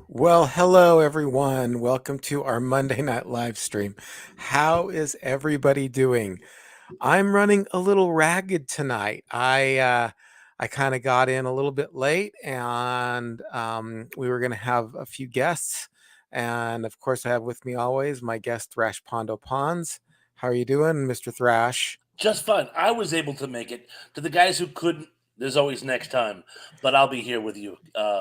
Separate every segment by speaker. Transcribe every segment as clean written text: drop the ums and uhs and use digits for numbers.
Speaker 1: Well, hello everyone. Welcome to our Monday night live stream. How is everybody doing? I'm running a little ragged tonight. I kind of got in a little bit late, and we were going to have a few guests, and of course, I have with me always my guest Thrash Pondo Pons. How are you doing, Mr. Thrash?
Speaker 2: Just fine. I was able to make it. To the guys who couldn't, there's always next time. But I'll be here with you,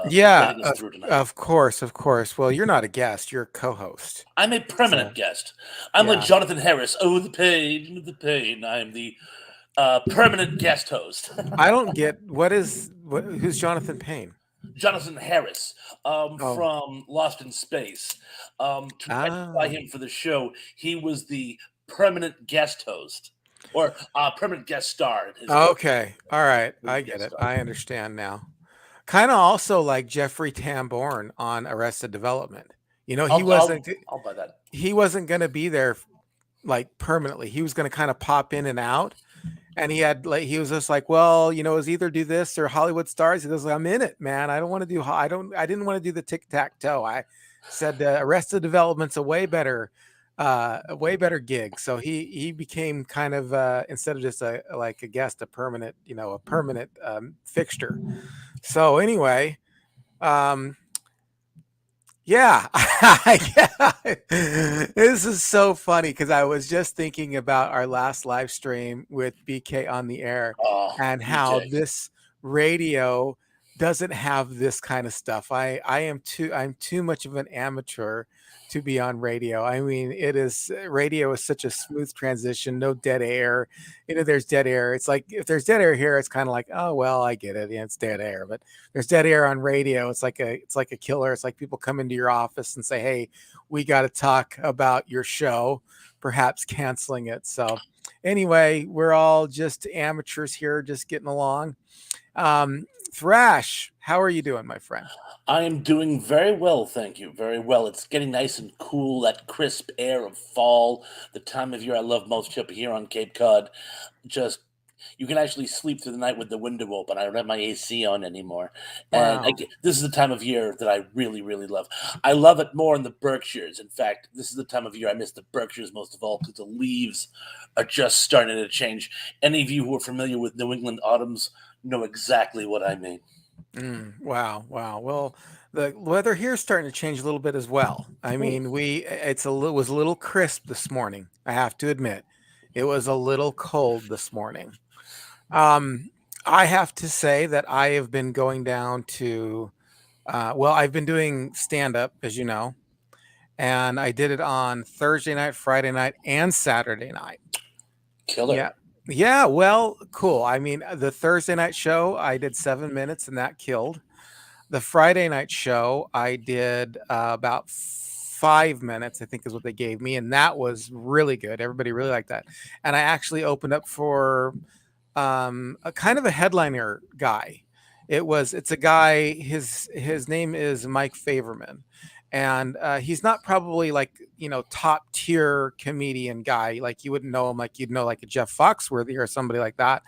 Speaker 1: Yeah,
Speaker 2: getting us
Speaker 1: of
Speaker 2: through tonight.
Speaker 1: of course, of course. Well, you're not a guest; you're a co-host.
Speaker 2: I'm a
Speaker 1: So
Speaker 2: permanent guest. I'm like
Speaker 1: yeah,
Speaker 2: Jonathan Harris. Oh, the pain, the pain. I'm the permanent guest host.
Speaker 1: I don't get who's Jonathan Payne?
Speaker 2: Jonathan Harris
Speaker 1: Oh,
Speaker 2: from Lost in Space. To identify
Speaker 1: oh,
Speaker 2: him for the show, he was the permanent guest host or permanent guest star in his case.
Speaker 1: okay. All right. I
Speaker 2: Permanent
Speaker 1: get
Speaker 2: guest
Speaker 1: it.
Speaker 2: star.
Speaker 1: I understand now. Kind of also like Jeffrey Tambor on Arrested Development. You know,
Speaker 2: I'll, I'll, I'll buy that.
Speaker 1: he wasn't going to be there like permanently. He was going to kind of pop in and out. And he was just like, well, you know, it was either do this or Hollywood Stars. He goes, I'm in it, man. I don't want to do. I didn't want to do the tic tac toe. I said Arrested Development's a way better gig. So he became kind of instead of just a guest, a permanent, a permanent fixture. So anyway, um, yeah. Yeah. This is so funny because I was just thinking about our last live stream with BK on the air
Speaker 2: Oh,
Speaker 1: and how
Speaker 2: BK.
Speaker 1: this radio doesn't have this kind of stuff. I'm too much of an amateur to be on radio. I mean, radio is such a smooth transition, no dead air. You know, there's dead air. It's like if there's dead air here, it's kind of like, oh well, I get it. Yeah, it's dead air. But there's dead air on radio. It's like a killer. It's like people come into your office and say, "Hey, we got to talk about your show," perhaps canceling it. So, anyway, we're all just amateurs here, just getting along. Thrash, how are you doing, my friend?
Speaker 2: I am doing very well, thank you. Very well. It's getting nice and cool, that crisp air of fall, the time of year I love most up here on Cape Cod. Just you can actually sleep through the night with the window open. I don't have my AC on anymore, and
Speaker 1: Wow.
Speaker 2: this is the time of year that I really, really love. I love it more in the Berkshires. In fact, this is the time of year I miss the Berkshires most of all because the leaves are just starting to change. Any of you who are familiar with New England autumns know exactly what I mean.
Speaker 1: Wow, wow. Well, the weather here is starting to change a little bit as well. I
Speaker 2: Ooh,
Speaker 1: mean, was a little crisp this morning. I have to admit, it was a little cold this morning. Um, I have to say that I have been going down to, well, I've been doing stand up, as you know, and I did it on Thursday night, Friday night, and Saturday night.
Speaker 2: killer.
Speaker 1: Yeah. Yeah. Well, cool. I mean, the Thursday night show, I did 7 minutes and that killed. The Friday night show, I did about 5 minutes, I think is what they gave me. And that was really good. Everybody really liked that. And I actually opened up for a kind of a headliner guy. It's a guy. His name is Mike Favorman, and he's not probably like top tier comedian guy. Like you wouldn't know him like you'd know like a Jeff Foxworthy or somebody like that.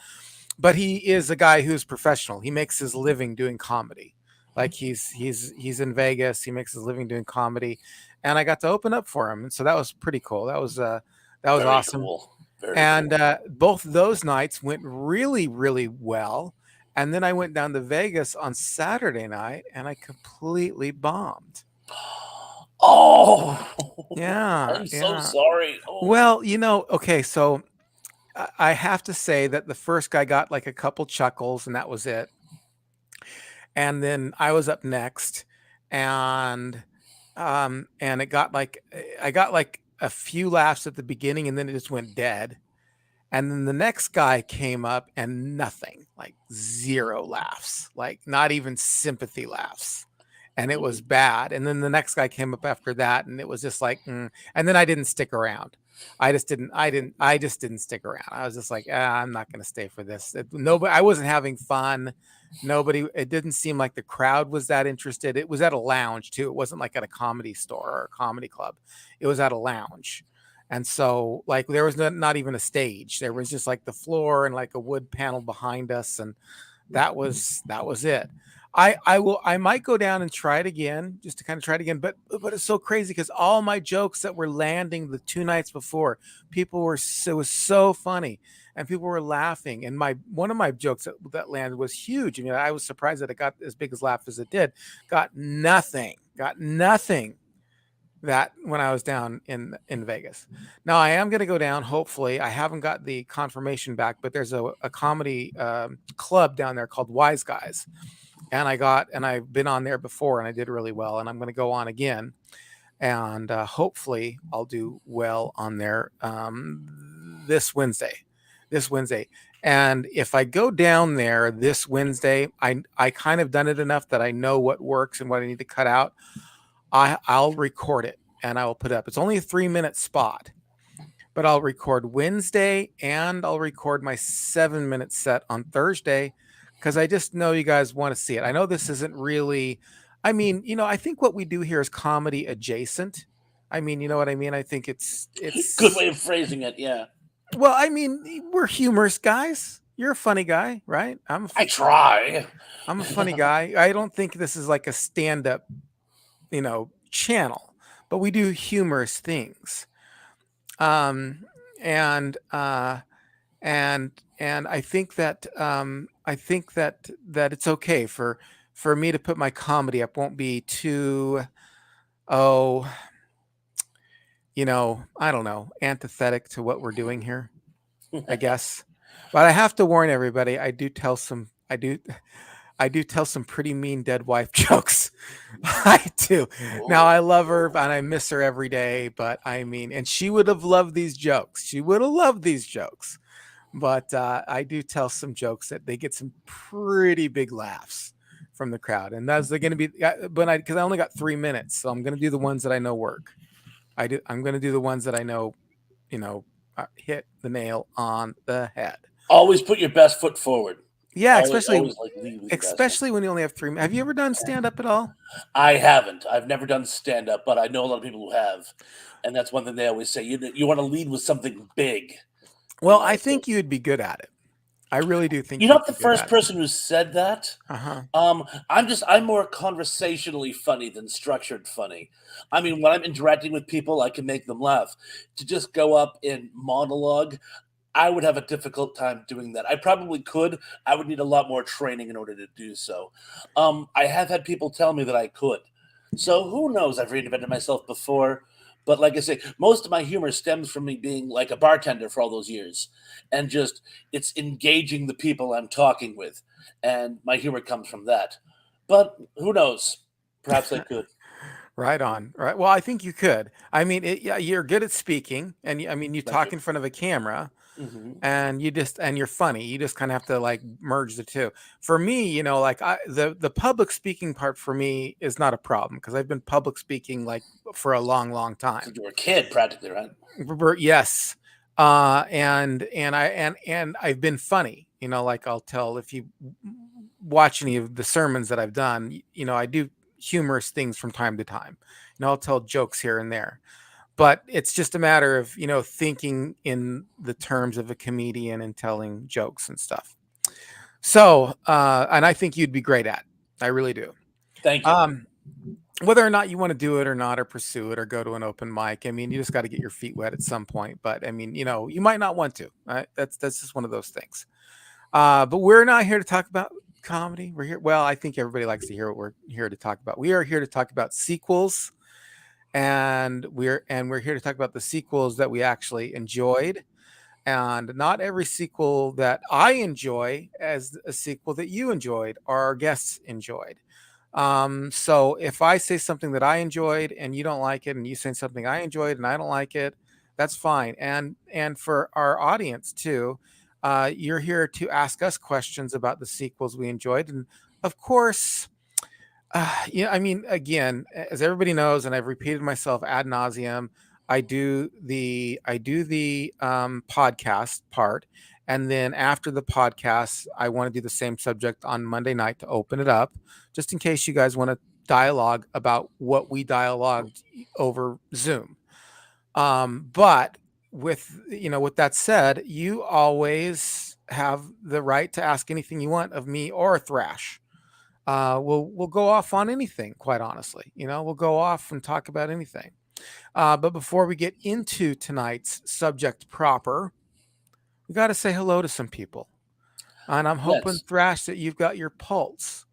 Speaker 1: But he is a guy who's professional. He makes his living doing comedy. Like he's in Vegas. He makes his living doing comedy, and I got to open up for him, and so that was pretty cool. That was
Speaker 2: Very
Speaker 1: awesome.
Speaker 2: cool. Very
Speaker 1: And
Speaker 2: cool.
Speaker 1: both those nights went really, really well. And then I went down to Vegas on Saturday night and I completely bombed.
Speaker 2: Oh,
Speaker 1: Yeah,
Speaker 2: I'm so
Speaker 1: yeah.
Speaker 2: sorry. Oh,
Speaker 1: Well, okay, so I have to say that the first guy got like a couple chuckles and that was it. And then I was up next and it got like I got like a few laughs at the beginning and then it just went dead. And then the next guy came up and nothing, like zero laughs, like not even sympathy laughs. And it was
Speaker 2: mm,
Speaker 1: bad. And then the next guy came up after that and it was just like, and then I didn't stick around. I just didn't stick around. I was just like, I'm not going to stay for this. Nobody, I wasn't having fun. It didn't seem like the crowd was that interested. It was at a lounge too. It wasn't like at a comedy store or a comedy club. It was at a lounge. And so, like, there was not even a stage. There was just like the floor and like a wood panel behind us, and that was it. I might go down and try it again, just to kind of try it again. But it's so crazy because all my jokes that were landing the 2 nights before, people were so it was so funny, and people were laughing. And my one of my jokes that landed was huge. I mean, I was surprised that it got as big as laugh as it did. Got nothing that when I was down in Vegas. Now I am going to go down. Hopefully, I haven't got the confirmation back, but there's a comedy club down there called Wise Guys, and I've been on there before, and I did really well, and I'm going to go on again, and hopefully I'll do well on there this Wednesday, this Wednesday. And if I go down there this Wednesday, I kind of done it enough that I know what works and what I need to cut out. I'll record it and I will put it up. It's only a 3 minute spot, but I'll record Wednesday and I'll record my 7 minute set on Thursday because I just know you guys want to see it. I know this isn't really, I mean, I think what we do here is comedy adjacent. I mean, you know what I mean? I think
Speaker 2: Good
Speaker 1: it's
Speaker 2: way of phrasing it. Yeah,
Speaker 1: well, I mean, we're humorous guys. You're a funny guy, right?
Speaker 2: I try.
Speaker 1: I'm a funny guy. I don't think this is like a stand up, channel, but we do humorous things. Um, and and I think that it's okay for me to put my comedy up. Won't be too, oh, I don't know, antithetic to what we're doing here, I guess. But I have to warn everybody, I do tell some pretty mean dead wife jokes. I do. Now I love her
Speaker 2: Oh.
Speaker 1: and I miss her every day, but I mean, and she would have loved these jokes. She would have loved these jokes. But I do tell some jokes that they get some pretty big laughs from the crowd, and those are going to be. But because I only got 3 minutes, so I'm going to do the ones that I know work. I'm going to do the ones that I know, you know, hit the nail on the head.
Speaker 2: Always put your best foot forward.
Speaker 1: Yeah,
Speaker 2: Always like lead with your best foot.
Speaker 1: especially when you only have 3 minutes. Have you ever done stand up at all?
Speaker 2: I haven't. I've never done stand up, but I know a lot of people who have, and that's one thing they always say. You want to lead with something big,
Speaker 1: Well, I
Speaker 2: So
Speaker 1: think you'd be good at it. I really do think
Speaker 2: you're
Speaker 1: you'd
Speaker 2: not
Speaker 1: be
Speaker 2: the
Speaker 1: good
Speaker 2: first
Speaker 1: at it.
Speaker 2: person who said that.
Speaker 1: Uh huh.
Speaker 2: I'm more conversationally funny than structured funny. I mean, when I'm interacting with people, I can make them laugh. To just go up and monologue, I would have a difficult time doing that. I probably could. I would need a lot more training in order to do so. I have had people tell me that I could. So who knows? I've reinvented myself before. But like I say, most of my humor stems from me being like a bartender for all those years. And just it's engaging the people I'm talking with. And my humor comes from that. But who knows? Perhaps I could.
Speaker 1: Right on. Right. Well, I think you could. I mean, yeah, you're good at speaking, and I mean, you
Speaker 2: Thank
Speaker 1: talk
Speaker 2: you.
Speaker 1: in front of a camera,
Speaker 2: Hmm.
Speaker 1: and you're funny. You just kind of have to like merge the two. For me, like the public speaking part for me is not a problem because I've been public speaking like for a long, long time.
Speaker 2: Since you were a kid, practically, right?
Speaker 1: Yes. And I've been funny, like I'll tell if you watch any of the sermons that I've done, I do humorous things from time to time. I'll tell jokes here and there. But it's just a matter of, thinking in the terms of a comedian and telling jokes and stuff. So, and I think you'd be great at. I really do.
Speaker 2: Thank you.
Speaker 1: Um, whether or not you want to do it or not, or pursue it, or go to an open mic, I mean, you just got to get your feet wet at some point. But I mean, you might not want to. Right? That's just one of those things. But we're not here to talk about comedy. We're here. Well, I think everybody likes to hear what we're here to talk about. We are here to talk about sequels, and we're here to talk about the sequels that we actually enjoyed, and not every sequel that I enjoy as a sequel that you enjoyed or our guests enjoyed. So if I say something that I enjoyed and you don't like it, and you say something I enjoyed and I don't like it, that's fine. And for our audience too, you're here to ask us questions about the sequels we enjoyed, and of course, yeah, I mean, again, as everybody knows, and I've repeated myself ad nauseum, I do the podcast part, and then after the podcast, I want to do the same subject on Monday night to open it up, just in case you guys want to dialogue about what we dialogued over Zoom. But with that said, you always have the right to ask anything you want of me or Thrash. We'll go off on anything, quite honestly. We'll go off and talk about anything. But before we get into tonight's subject proper, we got to say hello to some people. And I'm hoping,
Speaker 2: Let's.
Speaker 1: Thrash, that you've got your pulse.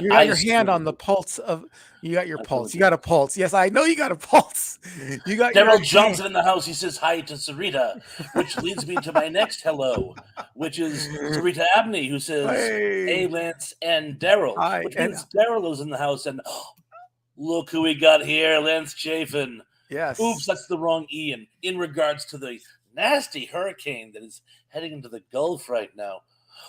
Speaker 1: You got
Speaker 2: I
Speaker 1: your hand on the
Speaker 2: certainly.
Speaker 1: pulse of. You got your
Speaker 2: I certainly
Speaker 1: pulse. You
Speaker 2: do.
Speaker 1: got a pulse. Yes, I know you got a pulse. You got your
Speaker 2: Daryl
Speaker 1: hand.
Speaker 2: Johnson in the house. He says hi to Sarita, which leads me to my next hello, which is Sarita Abney, who says, "Hey,
Speaker 1: Hey,
Speaker 2: Lance and Daryl,"
Speaker 1: hi,
Speaker 2: which
Speaker 1: and
Speaker 2: means Daryl is in the house. And look who we got here, Lance Chafin. Oops,
Speaker 1: yes.
Speaker 2: that's the wrong Ian. In regards to the nasty hurricane that is heading into the Gulf right now.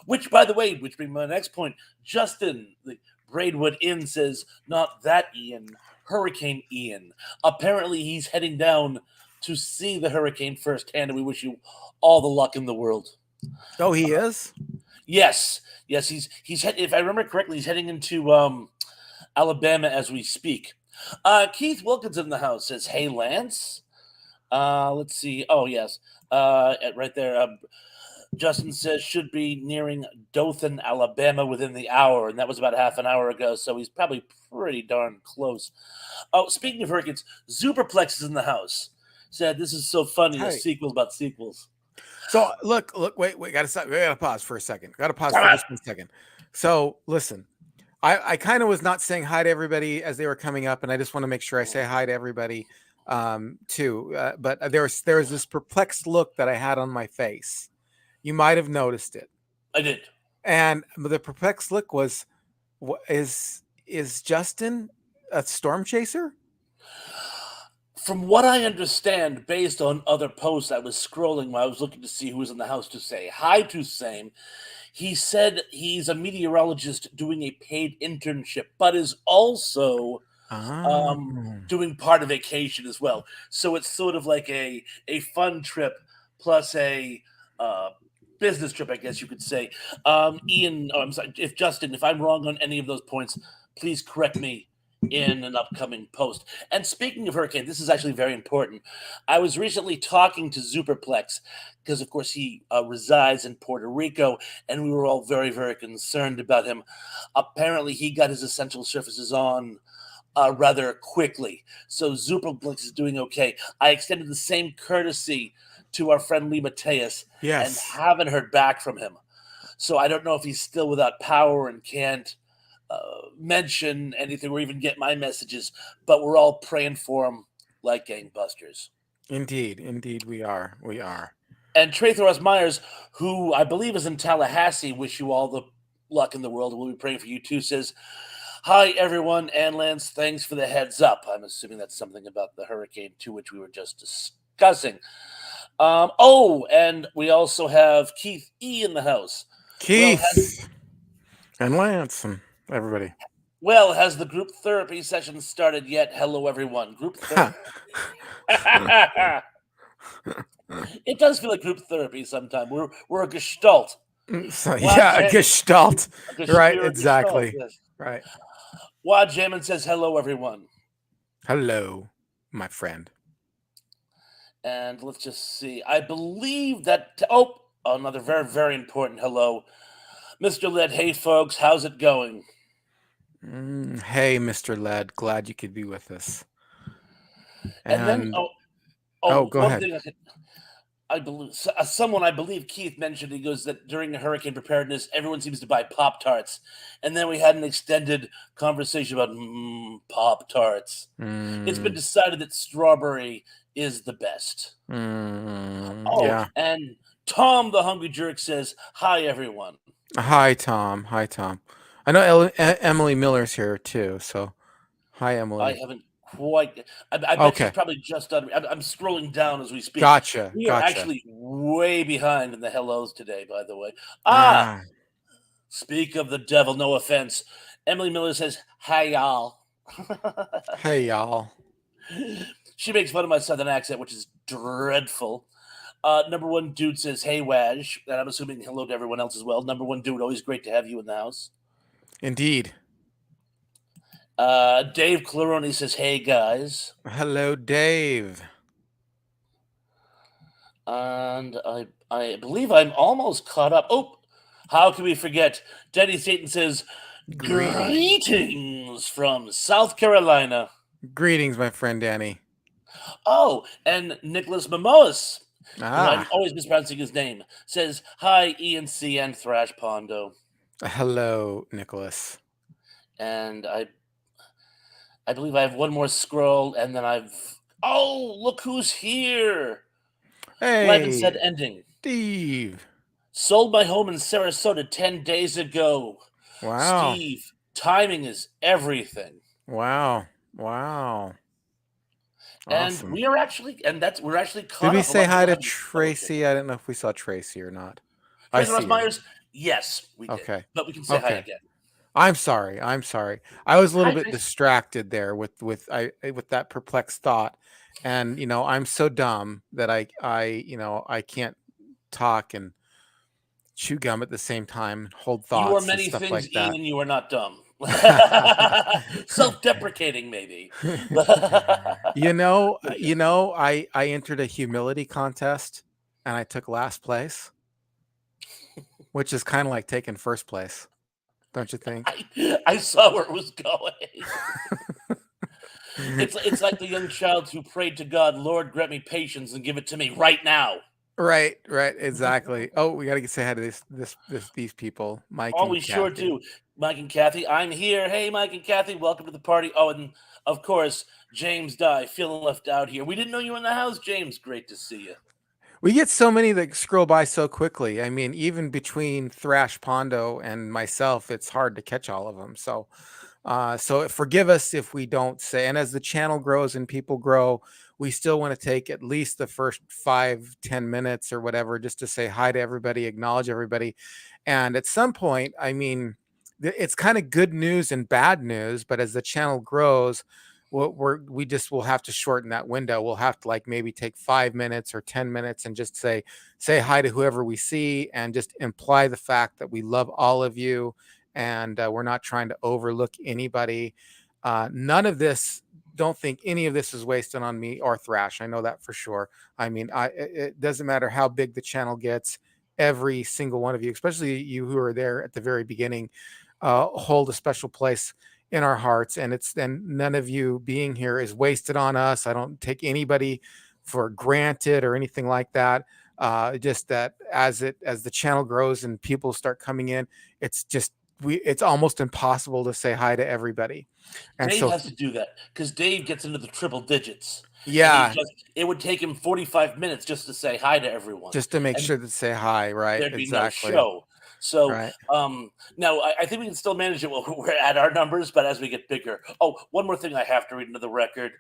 Speaker 2: Which, by the way, which brings my next point. Justin, the Braidwood Inn says, not that Ian, Hurricane Ian. Apparently, he's heading down to see the hurricane firsthand, and we wish you all the luck in the world.
Speaker 1: Oh, he is.
Speaker 2: Yes, yes, if I remember correctly, he's heading into Alabama as we speak. Keith Wilkins in the house says, "Hey, Lance." Let's see. Oh, yes. Right there. Justin says should be nearing Dothan, Alabama within the hour, and that was about half an hour ago, so he's probably pretty darn close. Oh, speaking of hurricanes, Superplex is in the house. Said this is so funny, a
Speaker 1: Hey.
Speaker 2: sequel about sequels.
Speaker 1: So look, wait, gotta stop. We gotta pause for a second. Gotta pause
Speaker 2: Come
Speaker 1: for
Speaker 2: on.
Speaker 1: just 1 second. So listen, I kind of was not saying hi to everybody as they were coming up, and I just want to make sure I say hi to everybody too. But there was this perplexed look that I had on my face. You might have noticed it,
Speaker 2: I did.
Speaker 1: and the perplexed look was, is Justin a storm chaser?
Speaker 2: From what I understand, based on other posts I was scrolling while I was looking to see who was in the house to say hi to same, he said he's a meteorologist doing a paid internship, but is also
Speaker 1: Ah,
Speaker 2: um, doing part of vacation as well. So it's sort of like a fun trip plus a uh, business trip, I guess you could say. Ian, oh, I'm sorry, if Justin, if I'm wrong on any of those points, please correct me in an upcoming post. And speaking of hurricane, this is actually very important. I was recently talking to Superplex because, of course, he resides in Puerto Rico, and we were all very, very concerned about him. Apparently, he got his essential services on rather quickly. So Superblix is doing okay. I extended the same courtesy to our friend Lee Mateus and
Speaker 1: yes,
Speaker 2: haven't heard back from him. So I don't know if he's still without power and can't mention anything or even get my messages, but we're all praying for him like gangbusters.
Speaker 1: indeed, we are.
Speaker 2: And Trey Myers, who I believe is in Tallahassee, wish you all the luck in the world. We'll be praying for you too, says, "Hi, everyone, and Lance, thanks for the heads up." I'm assuming that's something about the hurricane to which we were just discussing. Oh, and we also have Keith E in the house. Well, has
Speaker 1: Keith and Lance and everybody.
Speaker 2: has the group therapy session started yet? Hello, everyone. Group therapy. It does feel like group therapy sometimes. We're a gestalt.
Speaker 1: So
Speaker 2: Wad
Speaker 1: yeah, a Gestalt. Right,
Speaker 2: we're a gestalt.
Speaker 1: exactly.
Speaker 2: Yes.
Speaker 1: Right.
Speaker 2: Wad Jamin says hello, everyone.
Speaker 1: Hello, my friend.
Speaker 2: And let's just see. I believe that. Oh, another very, very important hello. Mr. Led, hey, folks, how's it going?
Speaker 1: Hey, Mr. Led, glad you could be with us.
Speaker 2: And then,
Speaker 1: And oh, go
Speaker 2: one
Speaker 1: ahead.
Speaker 2: thing I believe, someone I believe Keith mentioned, he goes that during the hurricane preparedness, everyone seems to buy Pop Tarts. And then we had an extended conversation about Pop Tarts. It's been
Speaker 1: Mm,
Speaker 2: decided that strawberry is the best. Oh,
Speaker 1: yeah.
Speaker 2: and Tom the Hungry Jerk says, hi, everyone.
Speaker 1: Hi, Tom. Hi, Tom. I know Emily Miller's here too. So hi,
Speaker 2: I
Speaker 1: Emily.
Speaker 2: haven't quite. I bet she's
Speaker 1: Okay,
Speaker 2: probably just done. I'm scrolling down as we speak.
Speaker 1: gotcha,
Speaker 2: We are
Speaker 1: gotcha.
Speaker 2: actually way behind in the hellos today, by the way. Ah,
Speaker 1: Ah,
Speaker 2: speak of the devil, no offense. Emily Miller says, hi, y'all.
Speaker 1: hey, y'all.
Speaker 2: She makes fun of my southern accent, which is dreadful. Number one dude says, hey, Waj. And I'm assuming hello to everyone else as well. Number one dude, always great to have you in the house.
Speaker 1: Indeed.
Speaker 2: Dave Claroni says, hey, guys.
Speaker 1: Hello, Dave.
Speaker 2: And I believe I'm almost caught up. Oh, how can we forget? Denny Satan says,
Speaker 1: Greetings.
Speaker 2: Greetings from South Carolina.
Speaker 1: Greetings, my friend Danny.
Speaker 2: Oh, and Nicholas Momoas, who I'm
Speaker 1: Ah,
Speaker 2: always mispronouncing his name, says, "Hi, ENC and Thrash Pondo."
Speaker 1: hello, Nicholas.
Speaker 2: And I believe I have one more scroll, and then Oh, look who's here! Live and said
Speaker 1: Hey,
Speaker 2: ending.
Speaker 1: Steve.
Speaker 2: Sold my home in Sarasota 10 days ago.
Speaker 1: Wow.
Speaker 2: Steve, timing is everything.
Speaker 1: Wow. Wow.
Speaker 2: And
Speaker 1: Awesome.
Speaker 2: we're actually
Speaker 1: Did
Speaker 2: caught
Speaker 1: we
Speaker 2: up. A
Speaker 1: say
Speaker 2: lot of
Speaker 1: hi
Speaker 2: people
Speaker 1: to
Speaker 2: haven't spoken.
Speaker 1: Tracy? I didn't know if we saw Tracy or not. I
Speaker 2: Tracy Ross
Speaker 1: see her.
Speaker 2: Myers, yes, we did.
Speaker 1: Okay.
Speaker 2: But we can say hi
Speaker 1: Okay.
Speaker 2: again.
Speaker 1: I'm sorry. I'm sorry. I was a little
Speaker 2: Hi,
Speaker 1: bit
Speaker 2: Tracy.
Speaker 1: distracted there with that perplexed thought. And I'm so dumb that I can't talk and chew gum at the same time, hold
Speaker 2: You are
Speaker 1: thoughts and
Speaker 2: many
Speaker 1: stuff
Speaker 2: things,
Speaker 1: like that.
Speaker 2: Ian. You are not dumb. Self-deprecating, maybe.
Speaker 1: I entered a humility contest and I took last place, which is kind of like taking first place, don't you think?
Speaker 2: I saw where it was going. It's like the young child who prayed to God, "Lord, grant me patience and give it to me right now."
Speaker 1: Right, right, exactly. Oh, we got to say hi to these people, Mike
Speaker 2: Oh,
Speaker 1: and
Speaker 2: we sure
Speaker 1: Kathy.
Speaker 2: do. Mike and Kathy, I'm here. Hey, Mike and Kathy, welcome to the party. Oh, and of course, James Dye, feeling left out here. We didn't know you were in the house, James. Great to see you.
Speaker 1: We get so many that scroll by so quickly. I mean, even between Thrash Pondo and myself, it's hard to catch all of them. So forgive us if we don't say. And as the channel grows and people grow, we still want to take at least the first 5-10 minutes or whatever just to say hi to everybody, acknowledge everybody. And at some point, I mean, it's kind of good news and bad news, but as the channel grows, we just will have to shorten that window. We'll have to like maybe take 5 minutes or 10 minutes and just say hi to whoever we see and just imply the fact that we love all of you and we're not trying to overlook anybody. None of this, don't think any of this is wasted on me or Thrash. I know that for sure. I mean, it doesn't matter how big the channel gets. Every single one of you, especially you who are there at the very beginning, hold a special place in our hearts. And none of you being here is wasted on us. I don't take anybody for granted or anything like that. Just that as the channel grows and people start coming in, it's just it's almost impossible to say hi to everybody. And
Speaker 2: Dave
Speaker 1: so
Speaker 2: has to do that because Dave gets into the triple digits, and
Speaker 1: yeah,
Speaker 2: it would take him 45 minutes just to say hi to everyone,
Speaker 1: just to make
Speaker 2: and
Speaker 1: sure to say hi, right?
Speaker 2: there'd be no
Speaker 1: Exactly.
Speaker 2: show. So,
Speaker 1: Right.
Speaker 2: no, I think we can still manage it while we're at our numbers, but as we get bigger. Oh, one more thing I have to read into the record.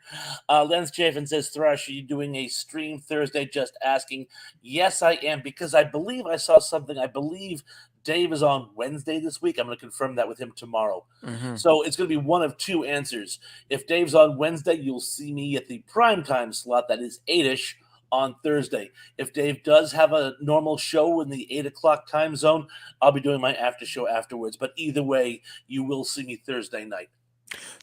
Speaker 2: Lance Chafin says, Thrush, are you doing a stream Thursday? Just asking. Yes, I am, because I believe I saw something. I believe Dave is on Wednesday this week. I'm going to confirm that with him tomorrow.
Speaker 1: Hmm.
Speaker 2: So it's going to be one of two answers. If Dave's on Wednesday, you'll see me at the prime time slot, that is 8ish on Thursday. If Dave does have a normal show in the 8 o'clock time zone, I'll be doing my after show afterwards. But either way, you will see me Thursday night.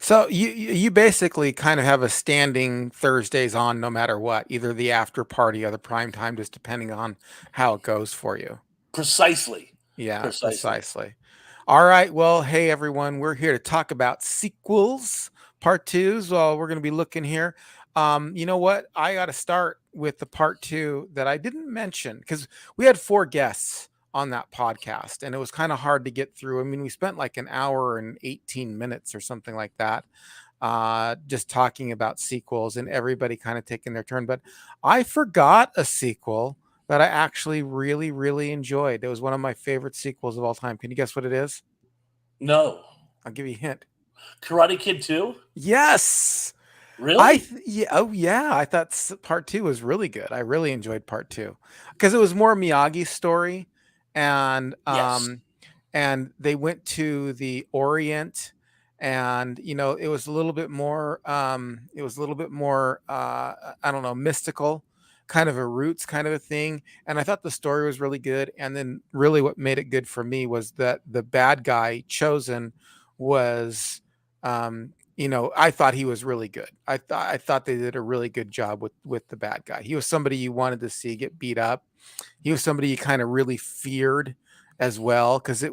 Speaker 1: So you basically kind of have a standing Thursdays on no matter what, either the after party or the prime time, just depending on how it goes for you.
Speaker 2: Precisely.
Speaker 1: Yeah,
Speaker 2: Precisely.
Speaker 1: precisely. All right. Well, hey everyone, we're here to talk about sequels, part twos. Well, we're going to be looking here. You know what? I got to start with the part two that I didn't mention because we had four guests on that podcast, and it was kind of hard to get through. I mean, we spent like an hour and 18 minutes or something like that, just talking about sequels and everybody kind of taking their turn. But I forgot a sequel that I actually really, really enjoyed. It was one of my favorite sequels of all time. Can you guess what it is?
Speaker 2: No.
Speaker 1: I'll give you a hint.
Speaker 2: Karate Kid 2?
Speaker 1: Yes.
Speaker 2: Really?
Speaker 1: Yeah, oh yeah, I thought part two was really good. I really enjoyed part two because it was more Miyagi's story, and
Speaker 2: Yes.
Speaker 1: they went to the Orient, and it was a little bit more I don't know, mystical, kind of a roots kind of a thing. And I thought the story was really good. And then really what made it good for me was that the bad guy chosen was I thought he was really good. I thought they did a really good job with the bad guy. He was somebody you wanted to see get beat up. He was somebody you kind of really feared as well, because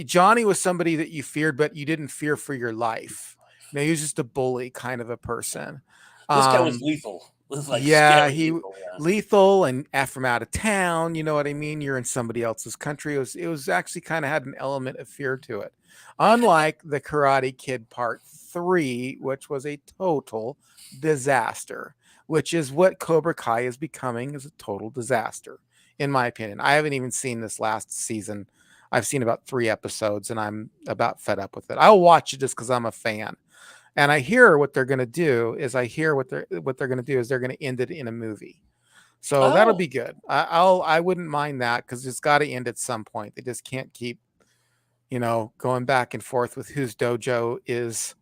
Speaker 1: Johnny was somebody that you feared, but you didn't fear for your life. He was just a bully kind of a person.
Speaker 2: This guy was
Speaker 1: Um,
Speaker 2: lethal. This is like
Speaker 1: yeah,
Speaker 2: scary
Speaker 1: he
Speaker 2: lethal. Yeah.
Speaker 1: lethal and from out of town. You know what I mean? You're in somebody else's country. It was actually kind of had an element of fear to it, unlike the Karate Kid Part 3, which was a total disaster. Which is what Cobra Kai is becoming, is a total disaster, in my opinion. I haven't even seen this last season. I've seen about 3 episodes, and I'm about fed up with it. I'll watch it just because I'm a fan. And I hear what they're going to do is I hear what they're going to do is they're going to end it in a movie. So that'll
Speaker 2: Oh.
Speaker 1: be good. I wouldn't mind that because it's got to end at some point. They just can't keep going back and forth with whose dojo is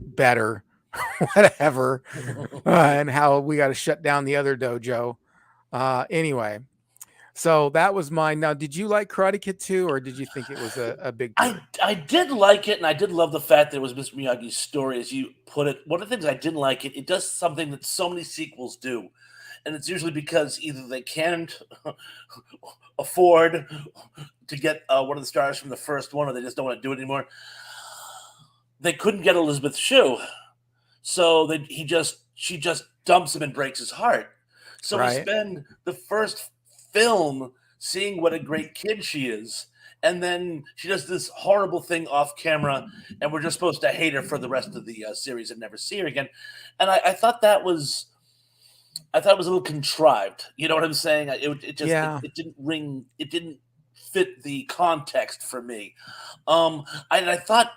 Speaker 1: better, whatever, and how we got to shut down the other dojo. Anyway, so that was mine. Now, did you like Karate Kid 2, or did you think it was a big turd?
Speaker 2: I did like it, and I did love the fact that it was Mr. Miyagi's story, as you put it. One of the things I didn't like it does something that so many sequels do, and it's usually because either they can't afford to get one of the stars from the first one, or they just don't want to do it anymore. They couldn't get Elizabeth Shue, so she just dumps him and breaks his heart. So we
Speaker 1: Right.
Speaker 2: spend the first film seeing what a great kid she is, and then she does this horrible thing off camera, and we're just supposed to hate her for the rest of the series and never see her again. And I thought that was a little contrived. You know what I'm saying?
Speaker 1: Yeah.
Speaker 2: It didn't ring. It didn't fit the context for me. I thought,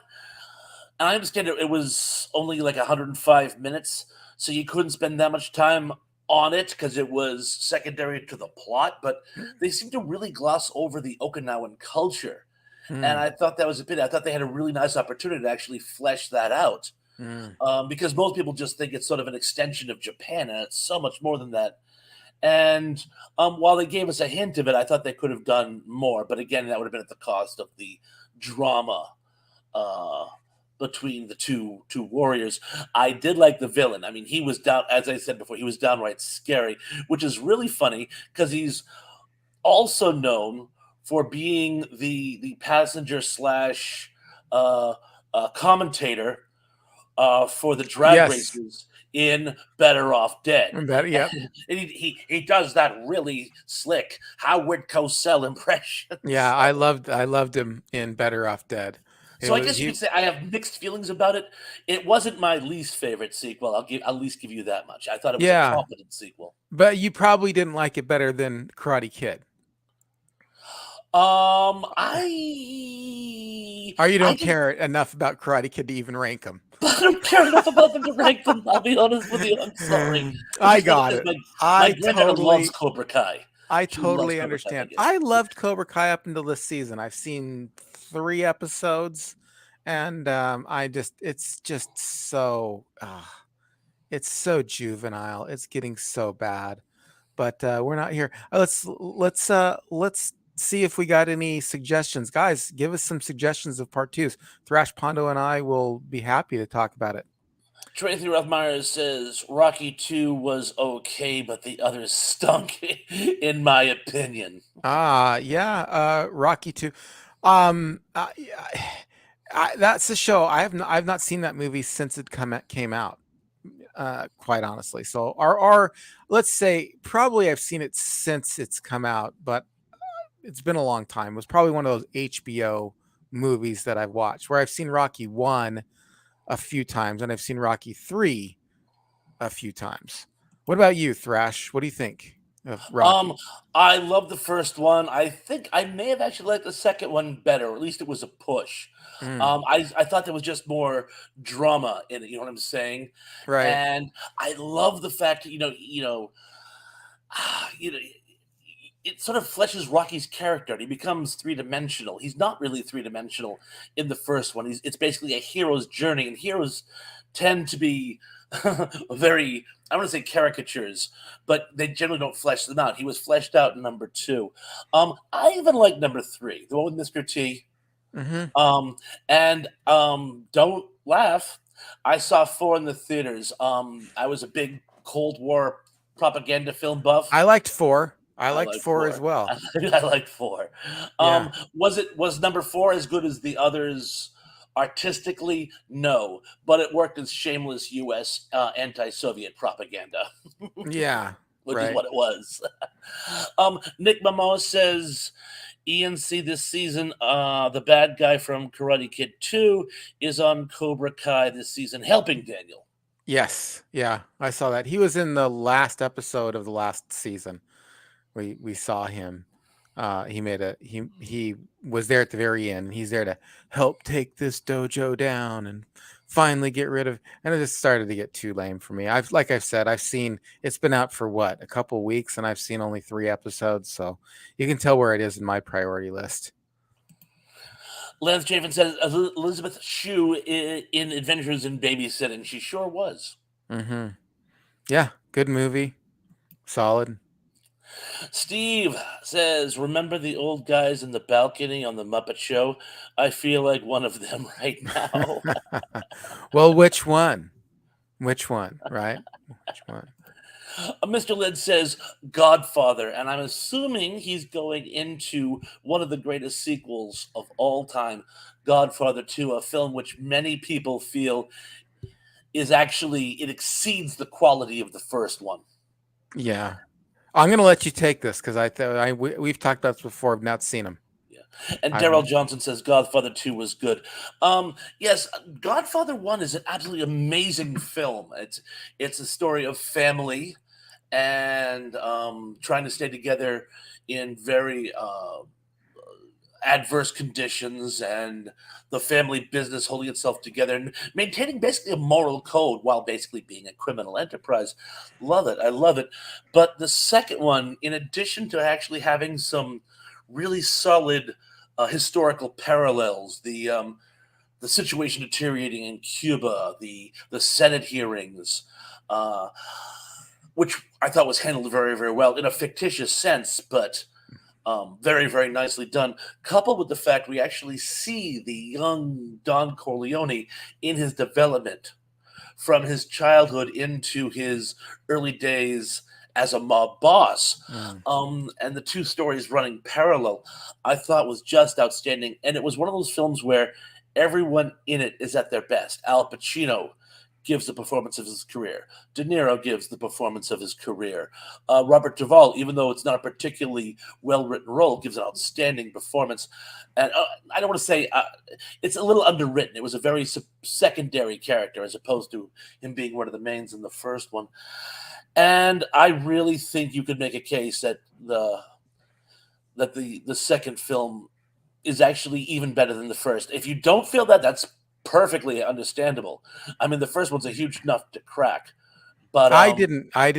Speaker 2: and I understand it was only like 105 minutes, so you couldn't spend that much time on it because it was secondary to the plot. But they seem to really gloss over the Okinawan culture, and
Speaker 1: Mm,
Speaker 2: I thought that was a bit. I thought they had a really nice opportunity to actually flesh that out,
Speaker 1: mm.
Speaker 2: because most people just think it's sort of an extension of Japan, and it's so much more than that. And while they gave us a hint of it, I thought they could have done more. But again, that would have been at the cost of the drama uh, between the two warriors. I did like the villain. I mean, he was down, as I said before, he was downright scary, which is really funny because he's also known for being the passenger slash uh, commentator for the drag
Speaker 1: Yes.
Speaker 2: races in Better Off Dead.
Speaker 1: Better. Yep.
Speaker 2: And he does that really slick Howard Cosell impression.
Speaker 1: Yeah, I loved him in Better Off Dead. It
Speaker 2: So I
Speaker 1: was
Speaker 2: guess you
Speaker 1: he.
Speaker 2: could say I have mixed feelings about it. It wasn't my least favorite sequel. I'll at least give you that much. I thought it was a
Speaker 1: Yeah,
Speaker 2: competent sequel.
Speaker 1: but you probably didn't like it better than Karate Kid, or you
Speaker 2: I
Speaker 1: don't
Speaker 2: didn't
Speaker 1: care enough about Karate Kid to even rank them.
Speaker 2: I don't care enough about them to rank them. I'll be honest with you. I'm sorry. It's
Speaker 1: I
Speaker 2: just only
Speaker 1: got
Speaker 2: because
Speaker 1: it.
Speaker 2: my
Speaker 1: I
Speaker 2: granddaughter loves
Speaker 1: totally,
Speaker 2: Cobra Kai.
Speaker 1: I
Speaker 2: She loves
Speaker 1: totally
Speaker 2: Cobra Kai, I
Speaker 1: understand.
Speaker 2: guess.
Speaker 1: I loved Cobra Kai up until this season. I've seen 3 episodes, and it's just so, it's so juvenile. It's getting so bad. But we're not here. Let's see if we got any suggestions, guys. Give us some suggestions of part twos. Thrash Pondo and I will be happy to talk about it.
Speaker 2: Tracy Rothmeyer says Rocky 2 was okay, but the others stunk, in my opinion.
Speaker 1: Yeah, Rocky 2. Yeah, that's the show. I've not seen that movie since it came out. Quite honestly. So, our let's say probably I've seen it since it's come out, but it's been a long time. It was probably one of those HBO movies that I've watched where I've seen Rocky 1 a few times and I've seen Rocky 3 a few times. What about you, Thrash? What do you think of
Speaker 2: Um,
Speaker 1: Rocky?
Speaker 2: I love the first one. I think I may have actually liked the second one better, or at least it was a push.
Speaker 1: Mm,
Speaker 2: I thought there was just more drama in it. You know what I'm saying?
Speaker 1: right.
Speaker 2: And I love the fact that you know, it sort of fleshes Rocky's character. And he becomes three dimensional. He's not really three dimensional in the first one. It's basically a hero's journey, and heroes tend to be very, I want to say caricatures, but they generally don't flesh them out. He was fleshed out in number two. I even like number three, the one with Mr. T.
Speaker 1: Hmm.
Speaker 2: Um, and don't laugh. I saw four in the theaters. I was a big Cold War propaganda film buff.
Speaker 1: I liked 4. I
Speaker 2: I
Speaker 1: liked
Speaker 2: like
Speaker 1: 4 as
Speaker 2: 4.
Speaker 1: well.
Speaker 2: I like 4.
Speaker 1: Yeah.
Speaker 2: Was number 4 as good as the others artistically? No, but it worked as shameless US, anti-Soviet propaganda,
Speaker 1: Yeah.
Speaker 2: which is
Speaker 1: Right.
Speaker 2: what it was. Nick Momoa says, ENC this season, the bad guy from Karate Kid 2 is on Cobra Kai this season, helping Daniel.
Speaker 1: Yes. Yeah. I saw that. He was in the last episode of the last season. We saw him. He was there at the very end. He's there to help take this dojo down and finally get rid of. And it just started to get too lame for me. Like I've said, I've seen it's been out for what, a couple weeks, and I've seen only 3 episodes, so you can tell where it is in my priority list.
Speaker 2: Lance Chafin says Elizabeth Shue in Adventures in Babysitting. She sure was.
Speaker 1: Mm-hmm. Yeah, good movie, solid.
Speaker 2: Steve says, "Remember the old guys in the balcony on the Muppet Show? I feel like one of them right now."
Speaker 1: Well, which one? Which one? Right? Which one?
Speaker 2: Mr. Lid says, "Godfather," and I'm assuming he's going into one of the greatest sequels of all time, Godfather 2, a film which many people feel is actually it exceeds the quality of the first one.
Speaker 1: Yeah. I'm gonna let you take this because we've talked about this before. I've not seen them.
Speaker 2: Yeah. And
Speaker 1: I've
Speaker 2: Daryl Johnson says Godfather 2 was good. Yes, Godfather 1 is an absolutely amazing film. It's a story of family and trying to stay together in very adverse conditions and the family business holding itself together and maintaining basically a moral code while basically being a criminal enterprise. Love it. I love it. But the second one, in addition to actually having some really solid historical parallels, the situation deteriorating in Cuba, the Senate hearings, uh, which I thought was handled very, very well in a fictitious sense, but very, very nicely done. Coupled with the fact we actually see the young Don Corleone in his development from his childhood into his early days as a mob boss.
Speaker 1: mm,
Speaker 2: And the two stories running parallel, I thought was just outstanding. And it was one of those films where everyone in it is at their best. Al Pacino gives the performance of his career. De Niro gives the performance of his career. Robert Duvall, even though it's not a particularly well written role, gives an outstanding performance. And I don't want to say it's a little underwritten. It was a very secondary character as opposed to him being one of the mains in the first one. And I really think you could make a case that the second film is actually even better than the first. If you don't feel that, that's perfectly understandable. I mean, the first one's a huge nut to crack, but
Speaker 1: I didn't. I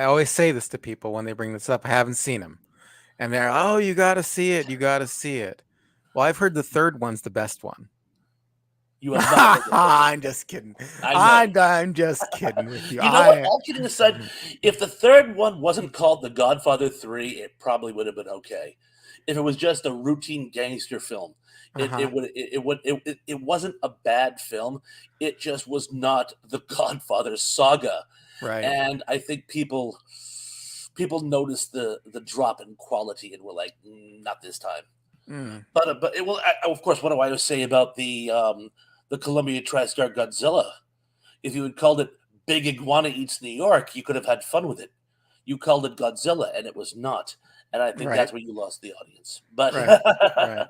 Speaker 1: always say this to people when they bring this up. I haven't seen them, and they're, oh, you got to see it. You got to see it. Well, I've heard the third one's the best one.
Speaker 2: you have not heard the third one.
Speaker 1: I'm just kidding.
Speaker 2: I know.
Speaker 1: I'm just kidding with you.
Speaker 2: You know what?
Speaker 1: I
Speaker 2: All kidding aside, if the third one wasn't called The Godfather 3, it probably would have been okay. If it was just a routine gangster film,
Speaker 1: uh-huh.
Speaker 2: it wasn't a bad film. It just was not the Godfather saga.
Speaker 1: Right.
Speaker 2: And I think people noticed the drop in quality and were like, not this time.
Speaker 1: Mm.
Speaker 2: But it will. Of course, what do I say about the Columbia TriStar Godzilla? If you had called it Big Iguana Eats New York, you could have had fun with it. You called it Godzilla, and it was not. And I think
Speaker 1: Right.
Speaker 2: that's where you lost the audience. But
Speaker 1: Right. Right.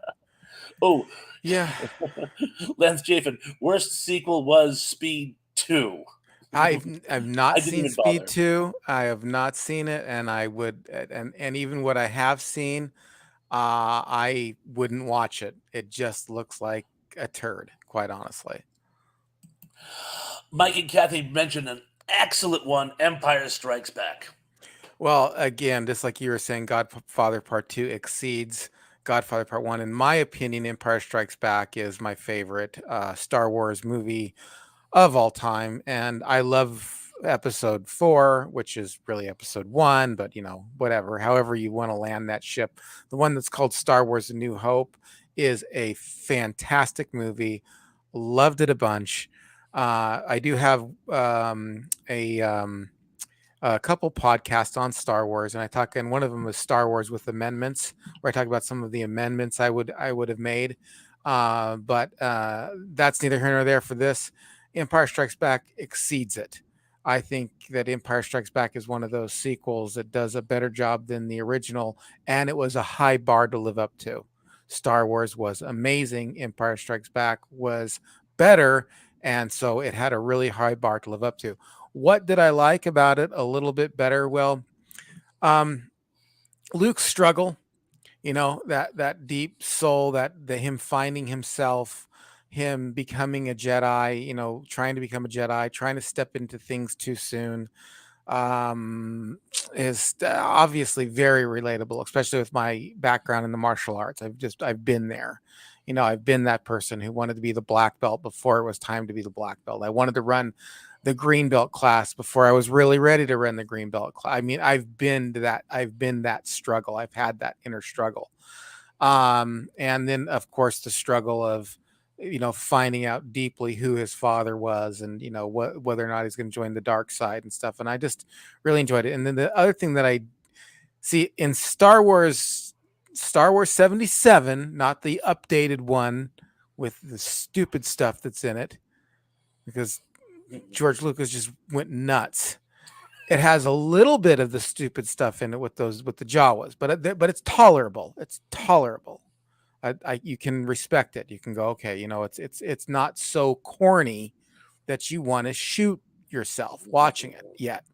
Speaker 2: oh,
Speaker 1: Yeah.
Speaker 2: Lance Chafin, worst sequel was Speed 2.
Speaker 1: I've not
Speaker 2: I didn't
Speaker 1: seen
Speaker 2: even
Speaker 1: Speed
Speaker 2: bother.
Speaker 1: 2. I have not seen it, and I would, and even what I have seen, I wouldn't watch it. It just looks like a turd, quite honestly.
Speaker 2: Mike and Kathy mentioned an excellent one, Empire Strikes Back.
Speaker 1: Well, again, just like you were saying, Godfather Part 2 exceeds Godfather Part 1. In my opinion, Empire Strikes Back is my favorite Star Wars movie of all time. And I love episode 4, which is really episode 1, but whatever, however you want to land that ship. The one that's called Star Wars A New Hope is a fantastic movie. Loved it a bunch. I do have a a couple podcasts on Star Wars, and I talk, and one of them was Star Wars with amendments, where I talk about some of the amendments I would have made. But that's neither here nor there for this. Empire Strikes Back exceeds it. I think that Empire Strikes Back is one of those sequels that does a better job than the original, and it was a high bar to live up to. Star Wars was amazing. Empire Strikes Back was better, and so it had a really high bar to live up to. What did I like about it a little bit better? Well, um, Luke's struggle, that deep soul, that the him finding himself, him becoming a Jedi, trying to become a Jedi, trying to step into things too soon, um, is obviously very relatable, especially with my background in the martial arts. I've been there. I've been that person who wanted to be the black belt before it was time to be the black belt. I wanted to run the green belt class before I was really ready to run the green belt class. I mean, I've been to that. I've been that struggle. I've had that inner struggle. And then of course the struggle of finding out deeply who his father was, and whether or not he's going to join the dark side and stuff. And I just really enjoyed it. And then the other thing that I see in Star Wars 77, not the updated one with the stupid stuff that's in it, because George Lucas just went nuts. It has a little bit of the stupid stuff in it with the Jawas, but it's tolerable. It's tolerable. You can respect it. You can go, okay, it's not so corny that you want to shoot yourself watching it yet,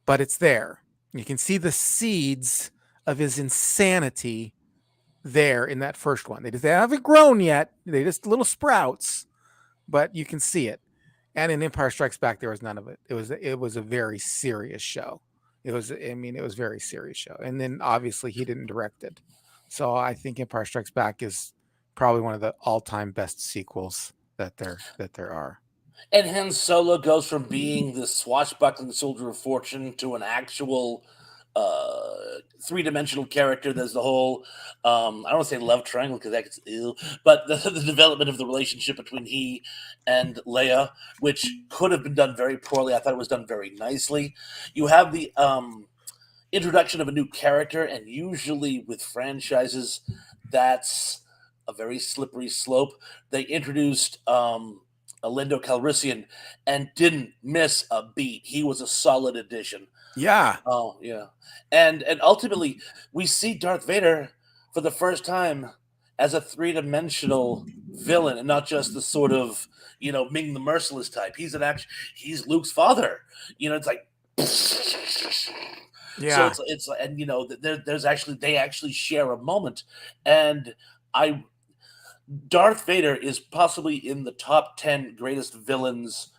Speaker 1: but it's there. You can see the seeds of his insanity there in that first one. They haven't grown yet. They just little sprouts, but you can see it. And in Empire Strikes Back, there was none of it. It was a very serious show. It was a very serious show. And then obviously he didn't direct it. So I think Empire Strikes Back is probably one of the all-time best sequels that there are.
Speaker 2: And Han Solo goes from being the swashbuckling soldier of fortune to an actual three-dimensional character. There's the whole I don't want to say love triangle because that gets ill, but the development of the relationship between he and Leia, which could have been done very poorly. I thought it was done very nicely. You have the introduction of a new character, and usually with franchises, that's a very slippery slope. They introduced Lando Calrissian and didn't miss a beat. He was a solid addition.
Speaker 1: Yeah.
Speaker 2: Oh yeah, and ultimately we see Darth Vader for the first time as a three-dimensional villain, and not just the sort of Ming the Merciless type. He's Luke's father. It's like. So
Speaker 1: Yeah.
Speaker 2: it's and there's actually they actually share a moment, and I Darth Vader is possibly in the top 10 greatest villains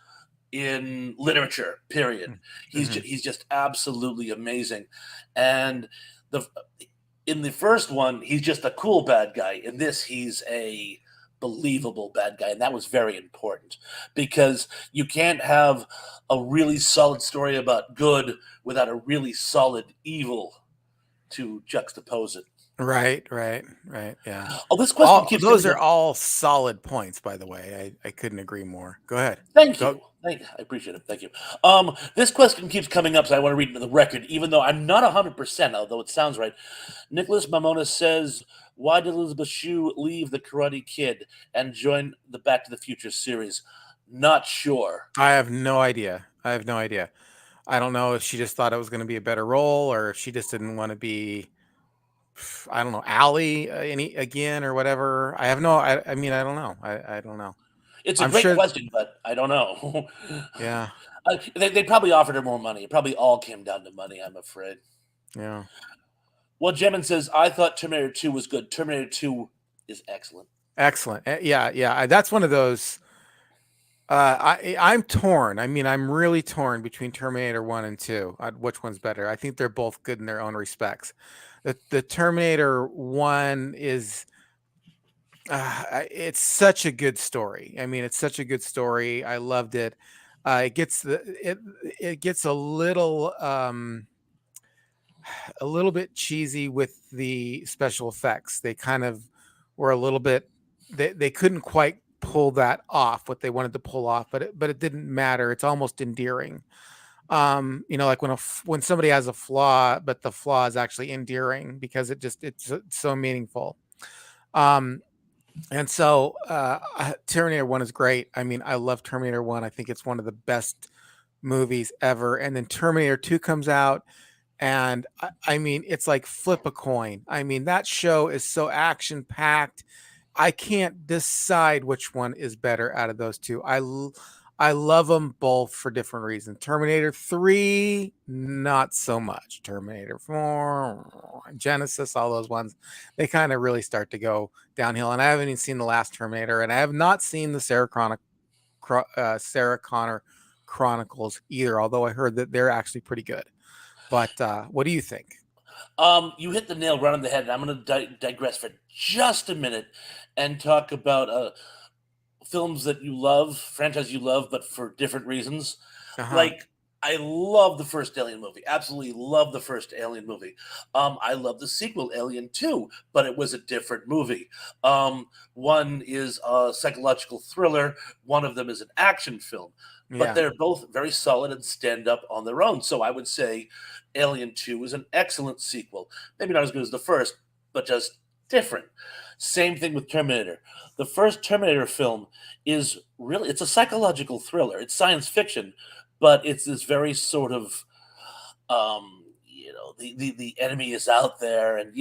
Speaker 2: in literature. Period.
Speaker 1: Mm-hmm.
Speaker 2: He's just absolutely amazing, and the in the first one he's just a cool bad guy. In this he's a believable bad guy, and that was very important because you can't have a really solid story about good without a really solid evil to juxtapose it.
Speaker 1: Right, right, right. Yeah.
Speaker 2: Oh, this question
Speaker 1: All
Speaker 2: keeps
Speaker 1: those
Speaker 2: coming
Speaker 1: are
Speaker 2: up.
Speaker 1: all solid points, by the way. I couldn't agree more. Go ahead.
Speaker 2: Thank
Speaker 1: Go.
Speaker 2: you. I appreciate it. Thank you. This question keeps coming up, so I want to read it to the record, even though I'm not 100%, although it sounds right. Nicholas Mamona says, why did Elizabeth Shue leave the Karate Kid and join the Back to the Future series? Not sure.
Speaker 1: I have no idea. I have no idea. I don't know if she just thought it was going to be a better role, or if she just didn't want to be, I don't know, Allie any again or whatever. I have no. I mean, I don't know. I don't know.
Speaker 2: It's a
Speaker 1: I'm
Speaker 2: great
Speaker 1: sure.
Speaker 2: question, but I don't know.
Speaker 1: Yeah.
Speaker 2: They probably offered her more money. It probably all came down to money, I'm afraid.
Speaker 1: Yeah.
Speaker 2: Well, Jemin says, I thought Terminator 2 was good. Terminator 2 is excellent.
Speaker 1: Excellent. Yeah. Yeah. That's one of those. I'm torn. I mean, I'm really torn between Terminator 1 and 2. Which one's better? I think they're both good in their own respects. The Terminator 1 is it's such a good story. I mean, it's such a good story. I loved it. It gets a little bit cheesy with the special effects. They kind of were a little bit they couldn't quite pull that off what they wanted to pull off, but it didn't matter. It's almost endearing. Like when somebody has a flaw, but the flaw is actually endearing because it's so meaningful. Um, and so Terminator 1 is great. I mean, I love Terminator 1. I think it's one of the best movies ever. And then Terminator 2 comes out, and I mean, it's like flip a coin. I mean, that show is so action packed. I can't decide which one is better out of those two. I love them both for different reasons. Terminator 3, not so much. Terminator 4, Genesis, all those ones, they kind of really start to go downhill. And I haven't even seen the last Terminator, and I have not seen the Sarah Connor Chronicles either, although I heard that they're actually pretty good. But what do you think?
Speaker 2: You hit the nail right on the head, and I'm going to digress for just a minute and talk about films that you love, franchise you love, but for different reasons.
Speaker 1: Uh-huh.
Speaker 2: Like, I love the first Alien movie. Absolutely love the first Alien movie. I love the sequel, Alien 2, but it was a different movie. One is a psychological thriller, one of them is an action film, but
Speaker 1: Yeah.
Speaker 2: they're both very solid and stand up on their own. So I would say Alien 2 is an excellent sequel. Maybe not as good as the first, but just different. Same thing with Terminator. The first Terminator film is really, it's a psychological thriller. It's science fiction, but it's this very sort of the enemy is out there, and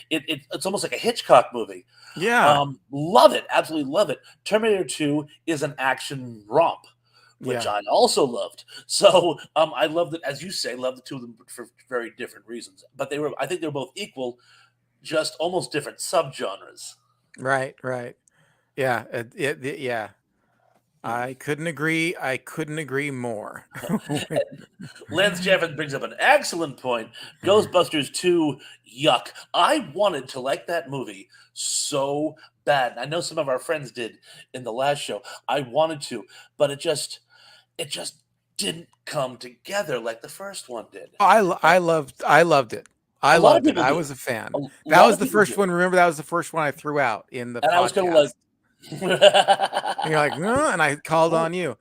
Speaker 2: it's almost like a Hitchcock movie.
Speaker 1: Yeah.
Speaker 2: Love it, absolutely love it. Terminator 2 is an action romp, which
Speaker 1: Yeah.
Speaker 2: I also loved. So I loved it, as you say, love the two of them for very different reasons. But I think they were both equal, just almost different subgenres.
Speaker 1: Right, right. Yeah, yeah.
Speaker 2: Mhm.
Speaker 1: I couldn't agree more.
Speaker 2: Lance Jeffers brings up an excellent point. Ghostbusters 2, yuck. I wanted to like that movie so bad. And I know some of our friends did in the last show. I wanted to, but it just didn't come together like the first one did. And
Speaker 1: I loved it. I
Speaker 2: a lot of
Speaker 1: loved it.
Speaker 2: people
Speaker 1: I
Speaker 2: did.
Speaker 1: was a fan.
Speaker 2: A
Speaker 1: That
Speaker 2: lot
Speaker 1: was
Speaker 2: of
Speaker 1: the
Speaker 2: people
Speaker 1: first
Speaker 2: did.
Speaker 1: one. Remember, that was the first one I threw out in the
Speaker 2: And I was kind of like,
Speaker 1: podcast. And you're like, and I called
Speaker 2: oh.
Speaker 1: on you.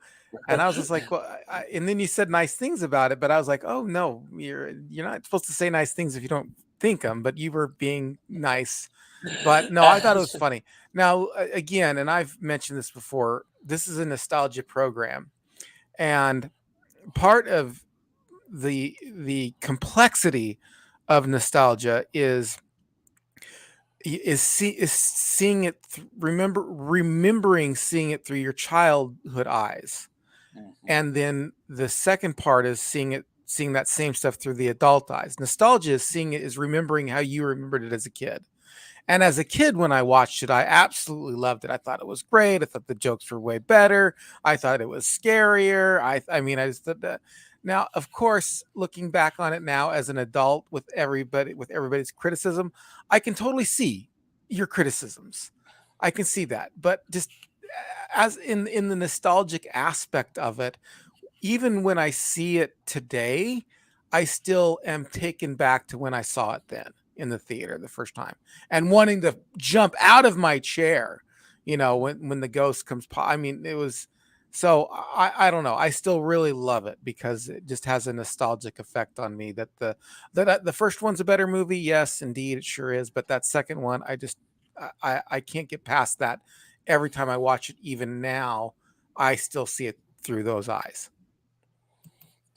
Speaker 1: And I was just like, well, and then you said nice things about it, but I was like, oh no, you're not supposed to say nice things if you don't think them. But you were being nice. But no, I thought it was funny. Now, again, and I've mentioned this before, this is a nostalgia program, and part of the complexity of nostalgia is seeing it remembering seeing it through your childhood eyes,
Speaker 2: Mhm.
Speaker 1: and then the second part is seeing that same stuff through the adult eyes. Nostalgia is seeing it is remembering how you remembered it as a kid. And as a kid, when I watched it, I absolutely loved it. I thought it was great. I thought the jokes were way better. I thought it was scarier. I mean, I just thought that. Now, of course, looking back on it now as an adult with everybody's criticism, I can totally see your criticisms. I can see that. But just as in the nostalgic aspect of it, even when I see it today, I still am taken back to when I saw it then in the theater the first time and wanting to jump out of my chair, when the ghost comes. I mean, it was so I don't know. I still really love it because it just has a nostalgic effect on me. That the first one's a better movie, yes, indeed, it sure is. But that second one, I can't get past that. Every time I watch it, even now, I still see it through those eyes.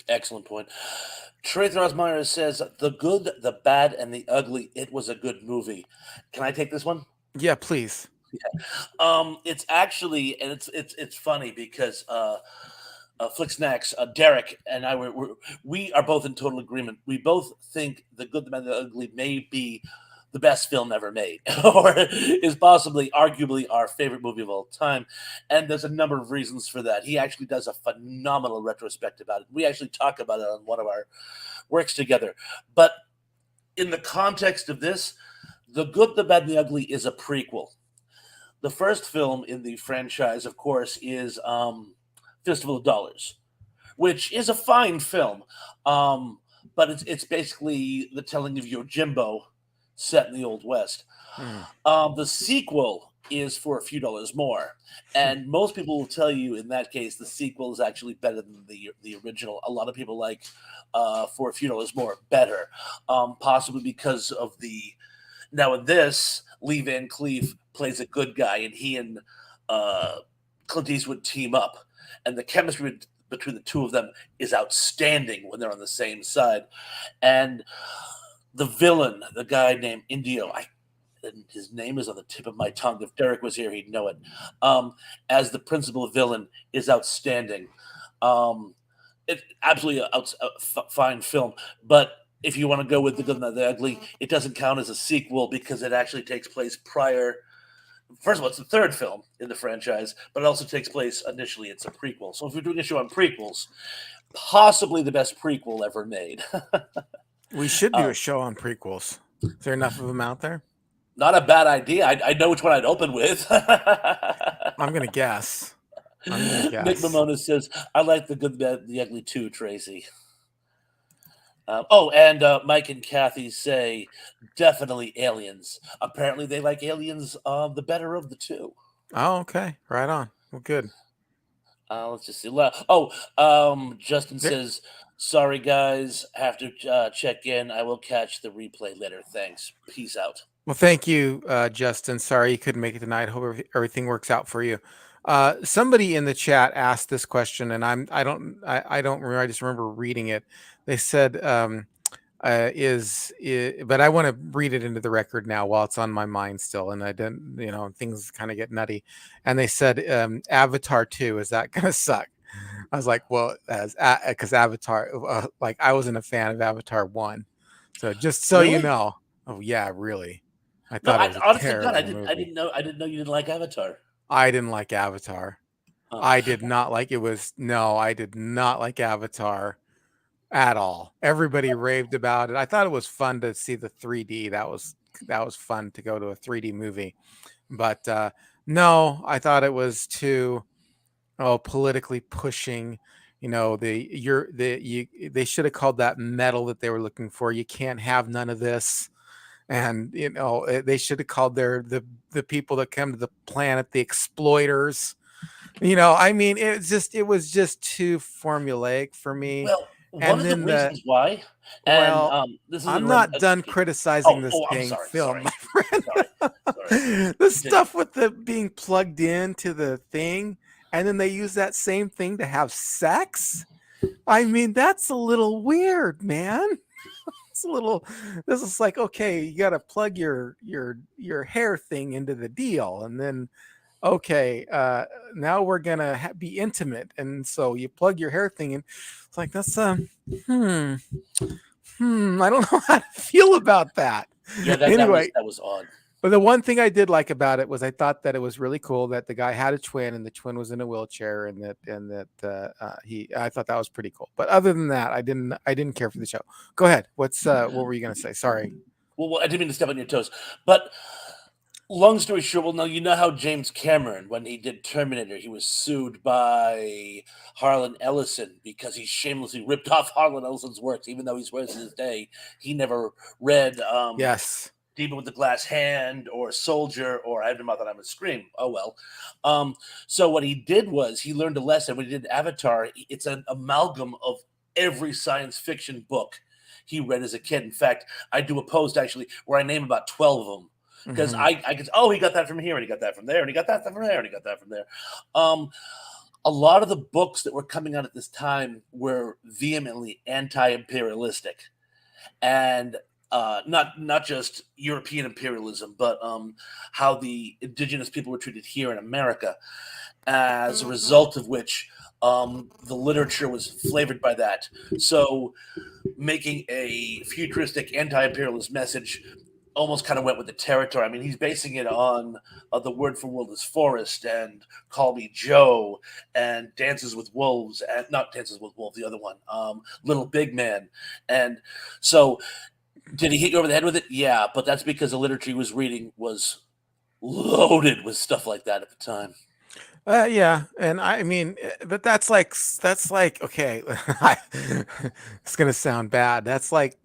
Speaker 2: Excellent point. Trace Rosmeyer says, "The good, the bad, and the ugly. It was a good movie." Can I take this one?
Speaker 1: Yeah, please.
Speaker 2: It's actually, and it's funny because Flick Snacks, Derek and I we are both in total agreement. We both think The Good, the Bad, and the Ugly may be the best film ever made, or is possibly, arguably, our favorite movie of all time. And there's a number of reasons for that. He actually does a phenomenal retrospect about it. We actually talk about it on one of our works together. But in the context of this, The Good, the Bad, and the Ugly is a prequel. The first film in the franchise, of course, is Fistful of Dollars, which is a fine film, um, but it's basically the telling of Yojimbo set in the Old West.
Speaker 1: Mm.
Speaker 2: The sequel is For a Few Dollars More. And most people will tell you in that case the sequel is actually better than the original. A lot of people like For a Few Dollars More better, possibly because of the now in this Lee Van Cleef plays a good guy, and he and uh, Clint Eastwood team up, and the chemistry between the two of them is outstanding when they're on the same side. And the villain, the guy named Indio, his name is on the tip of my tongue. If Derek was here, he'd know it. Um, as the principal villain is outstanding. Um, it absolutely fine film, but if you want to go with the good and the ugly, it doesn't count as a sequel because it actually takes place prior. First of all, it's the third film in the franchise, but it also takes place initially. It's a prequel. So if you're doing a show on prequels, possibly the best prequel ever made.
Speaker 1: We should do
Speaker 2: um,
Speaker 1: a show on prequels. Is there enough of them out there?
Speaker 2: Not a bad idea. I know which one I'd open with.
Speaker 1: I'm gonna guess. I'm gonna
Speaker 2: Nick
Speaker 1: guess.
Speaker 2: Mamona says, "I like the good, bad, the ugly too, Tracy." Oh, and Mike and Kathy say definitely aliens. Apparently, they like aliens the better of the two.
Speaker 1: Oh, okay. Right on. Well, good.
Speaker 2: Let's just see. Justin
Speaker 1: There,
Speaker 2: says, "Sorry guys, have to check in. I will catch the replay later. Thanks. Peace out."
Speaker 1: well, thank you, Justin. Sorry you couldn't make it tonight. Hope everything works out for you. Somebody in the chat asked this question, and I don't remember. I just remember reading it. They said, but I want to read it into the record now while it's on my mind still, and I didn't, things kind of get nutty. And they said, Avatar 2, is that gonna suck? I was like, well, as because Avatar, like I wasn't a fan of Avatar 1, so just so you
Speaker 2: Really?
Speaker 1: know. Oh yeah, really. I
Speaker 2: No,
Speaker 1: thought it
Speaker 2: I
Speaker 1: was a
Speaker 2: honestly, God,
Speaker 1: terrible movie.
Speaker 2: I didn't know you didn't like Avatar.
Speaker 1: I didn't like Avatar.
Speaker 2: Huh.
Speaker 1: I did not like it. Was no, I did not like Avatar at all. Everybody raved about it. I thought it was fun to see the 3D. That was fun to go to a 3D movie. But no, I thought it was too politically pushing. They should have called that metal that they were looking for. You can't have none of this. And they should have called the people that come to the planet the exploiters. I mean, it was just too formulaic for me.
Speaker 2: Well, one
Speaker 1: And
Speaker 2: of the
Speaker 1: then
Speaker 2: reasons why, and
Speaker 1: well,
Speaker 2: this is
Speaker 1: I'm not done criticizing this
Speaker 2: I'm
Speaker 1: dang
Speaker 2: sorry,
Speaker 1: film, my
Speaker 2: sorry, sorry.
Speaker 1: friend. The
Speaker 2: Continue.
Speaker 1: stuff with the being plugged into the thing, and then they use that same thing to have sex. I mean, that's a little weird, man. It's a little. This is like, okay, you got to plug your hair thing into the deal, and then okay, now we're gonna be intimate, and so you plug your hair thing in. It's like that's hmm I don't know how to feel about that.
Speaker 2: Yeah,
Speaker 1: Anyway,
Speaker 2: that was odd.
Speaker 1: but the one thing I did like about it was I thought that it was really cool that the guy had a twin and the twin was in a wheelchair, and that he I thought that was pretty cool. But other than that, I didn't care for the show. Go ahead. What were you gonna say? Sorry.
Speaker 2: Well, I didn't mean to step on your toes, but long story short, well, no, you know how James Cameron, when he did Terminator, he was sued by Harlan Ellison because he shamelessly ripped off Harlan Ellison's works, even though he swears to this day he never read
Speaker 1: Yes.
Speaker 2: Demon with the Glass Hand or Soldier or I Have No Mouth and I Must Scream. Oh well. So what he did was he learned a lesson when he did Avatar. It's an amalgam of every science fiction book he read as a kid. In fact, I do a post actually where I name about 12 of them because
Speaker 1: Hmm.
Speaker 2: I could, oh, he got that from here and he got that from there and he got that from there and he got that from there. Um, a lot of the books that were coming out at this time were vehemently anti-imperialistic and not just European imperialism, but how the indigenous people were treated here in America. As a result of which, the literature was flavored by that. So, making a futuristic anti-imperialist message almost kind of went with the territory. I mean, he's basing it on the word for world is forest and Call Me Joe and Dances with Wolves and not Dances with Wolves, the other one, Little Big Man, and so did he hit you over the head with it? Yeah, but that's because the literature he was reading was loaded with stuff like that at the time.
Speaker 1: Yeah, and I mean, but that's like okay. It's gonna sound bad. That's like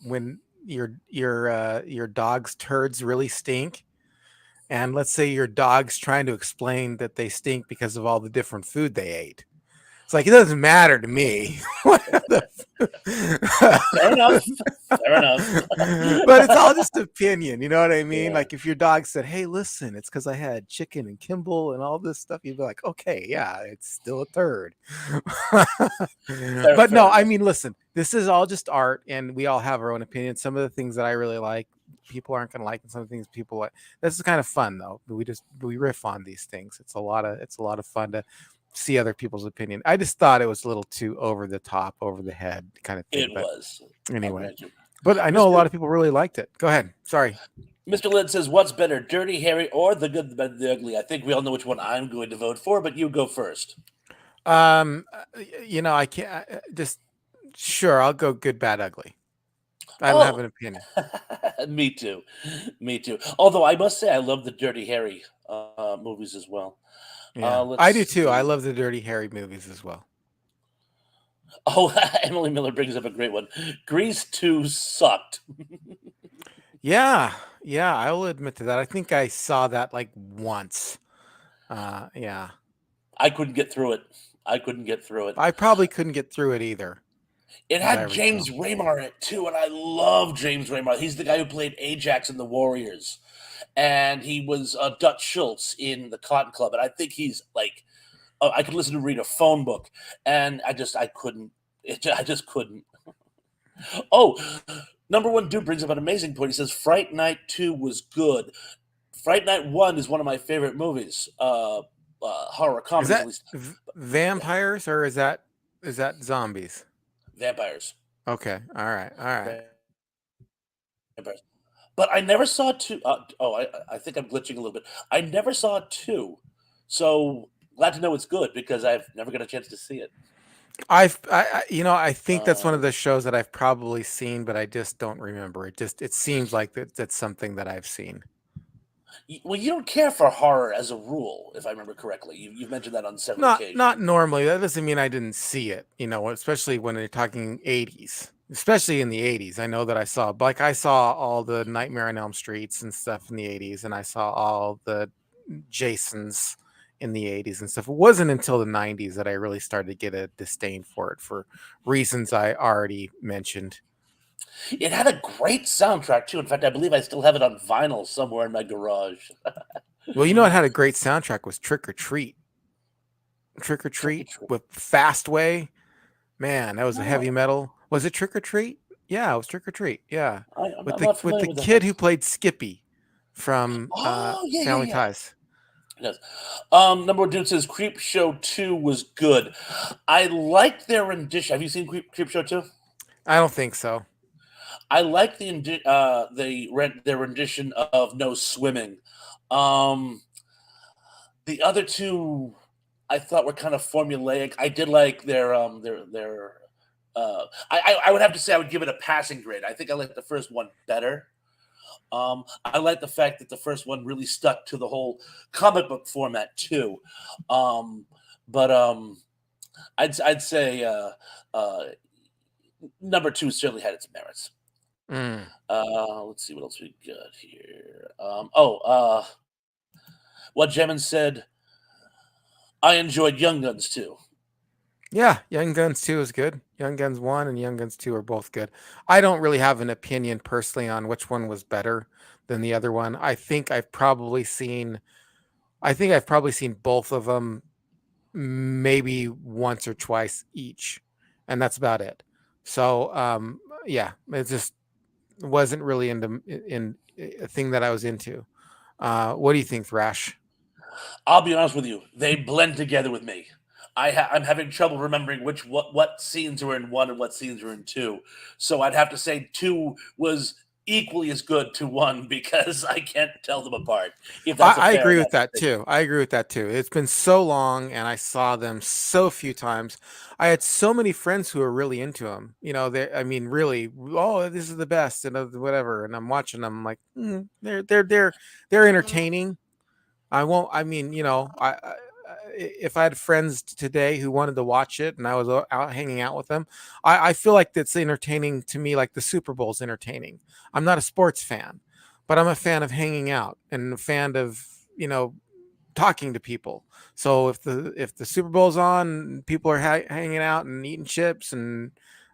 Speaker 1: when your dog's turds really stink, and let's say your dog's trying to explain that they stink because of all the different food they ate. It's like it doesn't matter to me. What the
Speaker 2: Fair enough. Fair enough.
Speaker 1: but it's all just opinion, you know what I mean?
Speaker 2: Yeah.
Speaker 1: Like if your dog said, "Hey, listen, it's because I had chicken and Kimball and all this stuff," you'd be like, "Okay, yeah, it's still a turd."
Speaker 2: Fair,
Speaker 1: But
Speaker 2: fair
Speaker 1: no, I
Speaker 2: enough.
Speaker 1: mean, listen, this is all just art, and we all have our own opinions. Some of the things that I really like, people aren't going to like, and some of the things people like. This is kind of fun, though. We riff on these things. It's a lot of fun to see other people's opinion. I just thought it was a little too over the top, over the head kind of
Speaker 2: It
Speaker 1: thing. But
Speaker 2: was. I'll
Speaker 1: anyway,
Speaker 2: grant you.
Speaker 1: but I know a
Speaker 2: Mr.
Speaker 1: lot of people really liked it. Go ahead. Sorry.
Speaker 2: Mr. Lynn says, "What's better, Dirty Harry or The Good, the Bad, and the Ugly?" I think we all know which one I'm going to vote for, but you go first.
Speaker 1: I can't just sure. I'll go good, bad, ugly. I don't have
Speaker 2: Oh,
Speaker 1: an opinion.
Speaker 2: me too. Me too. Although I must say, I love the Dirty Harry movies as well.
Speaker 1: Yeah,
Speaker 2: Let's
Speaker 1: I do too. I
Speaker 2: see.
Speaker 1: love the Dirty Harry movies as well.
Speaker 2: Oh, Emily Miller brings up a great one. Grease 2 sucked.
Speaker 1: Yeah, yeah, I will admit to that. I think I saw that like once. Yeah,
Speaker 2: I couldn't get through it. I couldn't get through it.
Speaker 1: I probably couldn't get through it either,
Speaker 2: It
Speaker 1: as I
Speaker 2: had James
Speaker 1: recall.
Speaker 2: Raymar in it too, and I love James Raymar. He's the guy who played Ajax in the Warriors, and he was Dutch Schultz in the Cotton Club. And I think he's like, I could listen to read a phone book, and I couldn't. I just couldn't. Oh, number one dude brings up an amazing point. He says Fright Night 2 was good. Fright Night 1 is one of my favorite movies, horror
Speaker 1: Is
Speaker 2: comedies at
Speaker 1: that
Speaker 2: least. Yeah,
Speaker 1: vampires or is that zombies?
Speaker 2: vampires,
Speaker 1: Okay, all right, all right.
Speaker 2: vampires. But I never saw 2. I think I'm glitching a little bit. I never saw 2, so glad to know it's good because I've never got a chance to see it.
Speaker 1: I think that's one of
Speaker 2: Um,
Speaker 1: the shows that I've probably seen, but I just don't remember. It seems like that's something that I've seen.
Speaker 2: well, you don't care for horror as a rule, if I remember correctly. You've mentioned that on several
Speaker 1: Not
Speaker 2: occasions.
Speaker 1: normally. That doesn't mean I didn't see it, especially when you're talking 80s. Especially in the 80s. I know that I saw all the Nightmare on Elm Streets and stuff in the 80s, and I saw all the Jasons in the 80s and stuff. It wasn't until the 90s that I really started to get a disdain for it for reasons I already mentioned.
Speaker 2: It had a great soundtrack too. In fact, I believe I still have it on vinyl somewhere in my garage.
Speaker 1: Well, you know, it had a great soundtrack was Trick or Treat. Trick or
Speaker 2: Trick or
Speaker 1: Treat
Speaker 2: treat.
Speaker 1: with Fastway. Man, that was a heavy
Speaker 2: Oh,
Speaker 1: metal. Was it Trick or Treat? Yeah, it was Trick or Treat. Yeah,
Speaker 2: I'm not
Speaker 1: with
Speaker 2: familiar
Speaker 1: the
Speaker 2: with that
Speaker 1: kid
Speaker 2: one.
Speaker 1: who played Skippy from
Speaker 2: Oh, yeah, yeah,
Speaker 1: Family
Speaker 2: yeah.
Speaker 1: Ties.
Speaker 2: Yes. Number one dude says Creep Show 2 was good. I liked their rendition. Have you seen Creep Show 2?
Speaker 1: I don't think so.
Speaker 2: I like their rendition of No Swimming. Um, the other two I thought were kind of formulaic. I did like their I would have to say I would give it a passing grade. I think I like the first one better. I like the fact that the first one really stuck to the whole comic book format too. Um, but I'd say uh, number two certainly had its merits.
Speaker 1: Mm.
Speaker 2: Let's see what else we got here. What Jemin said. I enjoyed Young Guns too.
Speaker 1: Yeah, Young Guns 2 is good. Young Guns 1 and Young Guns 2 are both good. I don't really have an opinion personally on which one was better than the other one. I think I've probably seen both of them maybe once or twice each, and that's about it. So, yeah, it just wasn't really in a thing that I was into. What do you think, Thrash?
Speaker 2: I'll be honest with you, they blend together with me. I'm having trouble remembering what scenes were in one and what scenes were in two. So I'd have to say two was equally as good to one because I can't tell them apart. If that's a
Speaker 1: I
Speaker 2: fair
Speaker 1: agree with
Speaker 2: enough
Speaker 1: that
Speaker 2: statement.
Speaker 1: too. I agree with that too. It's been so long, and I saw them so few times. I had so many friends who are really into them. I mean, really, oh, this is the best, and whatever. And I'm watching them, like, they're entertaining. I won't. I mean, if I had friends today who wanted to watch it, and I was out hanging out with them, I feel like that's entertaining to me, like the Super Bowl's entertaining. I'm not a sports fan, but I'm a fan of hanging out and a fan of, you know, talking to people. So if the Super Bowl's on, and people are hanging out and eating chips and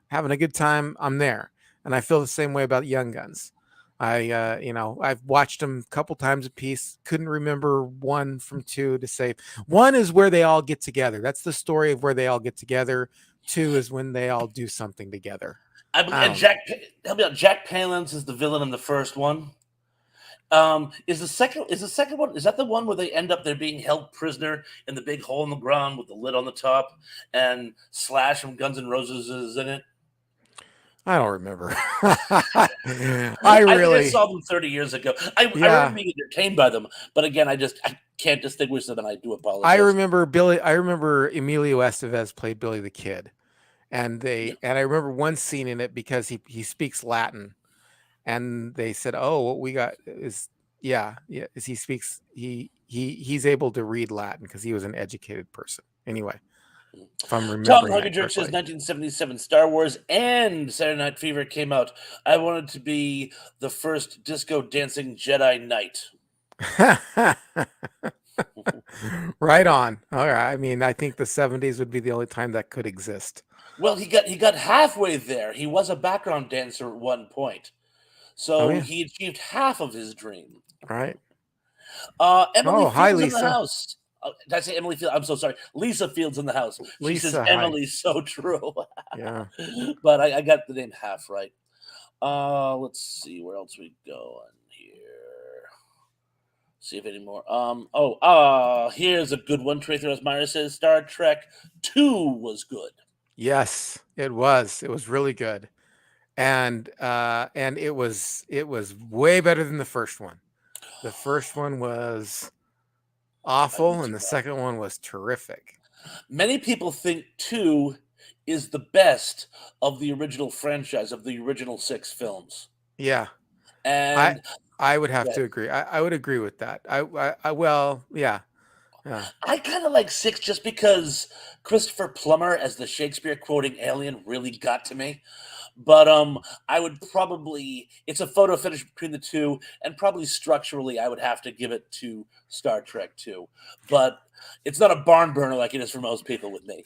Speaker 1: having a good time, I'm there. And I feel the same way about Young Guns. I've watched them a couple times a piece. Couldn't remember one from two to say. One is where they all get together. That's the story of where they all get together. Two is when they all do something together.
Speaker 2: I
Speaker 1: I
Speaker 2: believe, and
Speaker 1: don't know.
Speaker 2: help me out. Jack Palance is the villain in the first one. Is the second one, is that the one where they end up they're being held prisoner in the big hole in the ground with the lid on the top, and Slash from Guns N' Roses is in it?
Speaker 1: I don't remember. I
Speaker 2: I think I
Speaker 1: really,
Speaker 2: saw them 30 years ago. I remember
Speaker 1: yeah.
Speaker 2: being entertained by them, but again, I can't distinguish them, and I do
Speaker 1: I
Speaker 2: apologize.
Speaker 1: remember Billy. I remember Emilio Estevez played Billy the Kid,
Speaker 2: Yeah.
Speaker 1: and I remember one scene in it because he speaks Latin, and they said, "Oh, what we got is yeah, is he speaks he's able to read Latin because he was an educated person." Anyway, if I'm
Speaker 2: Tom
Speaker 1: remembering that
Speaker 2: Huggerjerk says
Speaker 1: correctly.
Speaker 2: 1977 Star Wars and Saturday Night Fever came out. I wanted to be the first disco dancing Jedi Knight.
Speaker 1: Right on. All right. I mean, I think the 70s would be the only time that could exist.
Speaker 2: Well, he got halfway there. He was a background dancer at one point,
Speaker 1: Oh
Speaker 2: so
Speaker 1: yeah.
Speaker 2: he achieved half of his dream.
Speaker 1: All right.
Speaker 2: Emily
Speaker 1: Oh, hi
Speaker 2: Fields in the
Speaker 1: Lisa.
Speaker 2: house. Did I say Emily Fields? I'm so sorry. Lisa Fields in the house. She says
Speaker 1: Lisa, hi.
Speaker 2: Emily's so true,
Speaker 1: Yeah.
Speaker 2: but I got the name half right. Let's see where else we go in here. See if any more. Here's a good one. Tracer Osmeyer says Star Trek 2 was good.
Speaker 1: Yes, it was. It was really good. And it was way better than the first one. The first one was
Speaker 2: I'd be
Speaker 1: awful and the
Speaker 2: surprised.
Speaker 1: second one was terrific.
Speaker 2: Many people think 2 is the best of the original franchise, of the original six films.
Speaker 1: Yeah. I
Speaker 2: And
Speaker 1: I would have
Speaker 2: yeah,
Speaker 1: to agree. I would agree with that. Well, yeah. Yeah.
Speaker 2: I kind of like 6 just because Christopher Plummer as the Shakespeare quoting alien really got to me. But I would probably, it's a photo finish between the two, and probably structurally I would have to give it to Star Trek 2. But it's not a barn burner like it is for most people with me.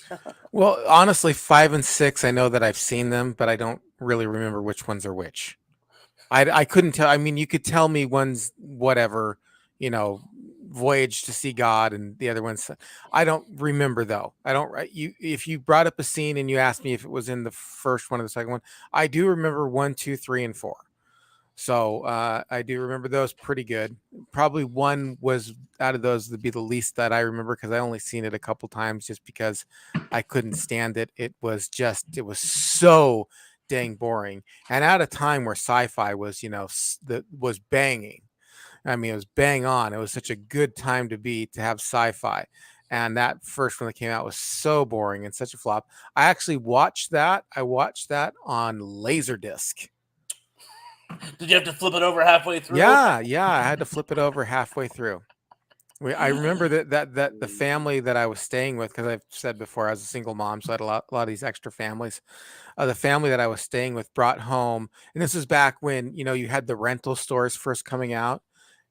Speaker 1: Well, honestly, 5 and 6, I know that I've seen them, but I don't really remember which ones are which. I couldn't tell. I mean, you could tell me one's whatever, you know, voyage to see God, and the other one's. I don't remember though. I don't. You if you brought up a scene and you asked me if it was in the first one or the second one, I do remember one, two, three, and four. So I do remember those pretty good. Probably one was out of those would be the least that I remember because I only seen it a couple times just because I couldn't stand it. It was so dang boring. And at a time where sci-fi was, that was banging. I mean, it was bang on. It was such a good time to have sci-fi. And that first one that came out was so boring and such a flop. I actually watched that. I watched that on Laserdisc.
Speaker 2: Did you have to flip it over halfway through?
Speaker 1: Yeah, yeah, I had to flip it over halfway through. I remember that the family that I was staying with, because I've said before I was a single mom, so I had a lot of these extra families. The family that I was staying with brought home, and this was back when you had the rental stores first coming out,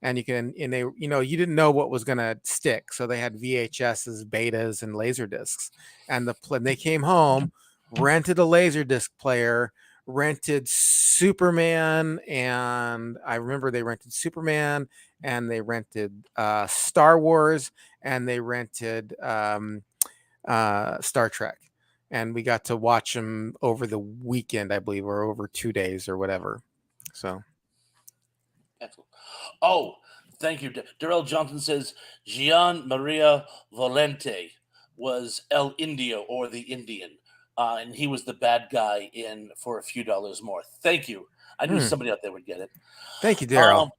Speaker 1: and you didn't know what was gonna stick, so they had VHSs, betas, and laser discs, and they came home, rented a laser disc player, rented Superman, and I remember they rented Superman, and they rented Star Wars, and they rented Star Trek, and we got to watch them over the weekend, I believe, or over 2 days or whatever. So,
Speaker 2: Excellent. Oh, thank you. Darrell Johnson says Gian Maria Volente was El Indio, or the Indian, and he was the bad guy in For a Few Dollars More. Thank you. I knew
Speaker 1: hmm.
Speaker 2: somebody out there would get it.
Speaker 1: Thank you, Daryl.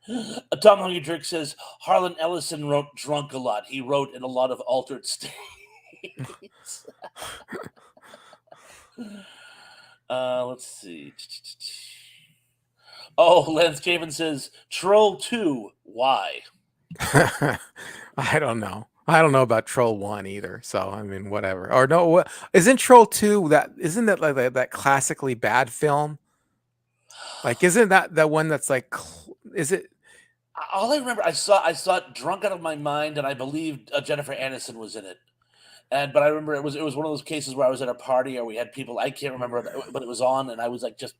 Speaker 2: Um, Tom Hungry Trick says Harlan Ellison wrote drunk a lot. He wrote in a lot of altered states. Let's see. Oh, Lance Javen says Troll 2. Why?
Speaker 1: I don't know. I don't know about Troll One either. So I mean, whatever. Or no, what isn't Troll Two? Isn't that like that classically bad film? Like, isn't that one that's like? Is it?
Speaker 2: All I remember, I saw it drunk out of my mind, and I believed Jennifer Aniston was in it. And but I remember it was one of those cases where I was at a party or we had people. I can't remember, but it was on, and I was like, just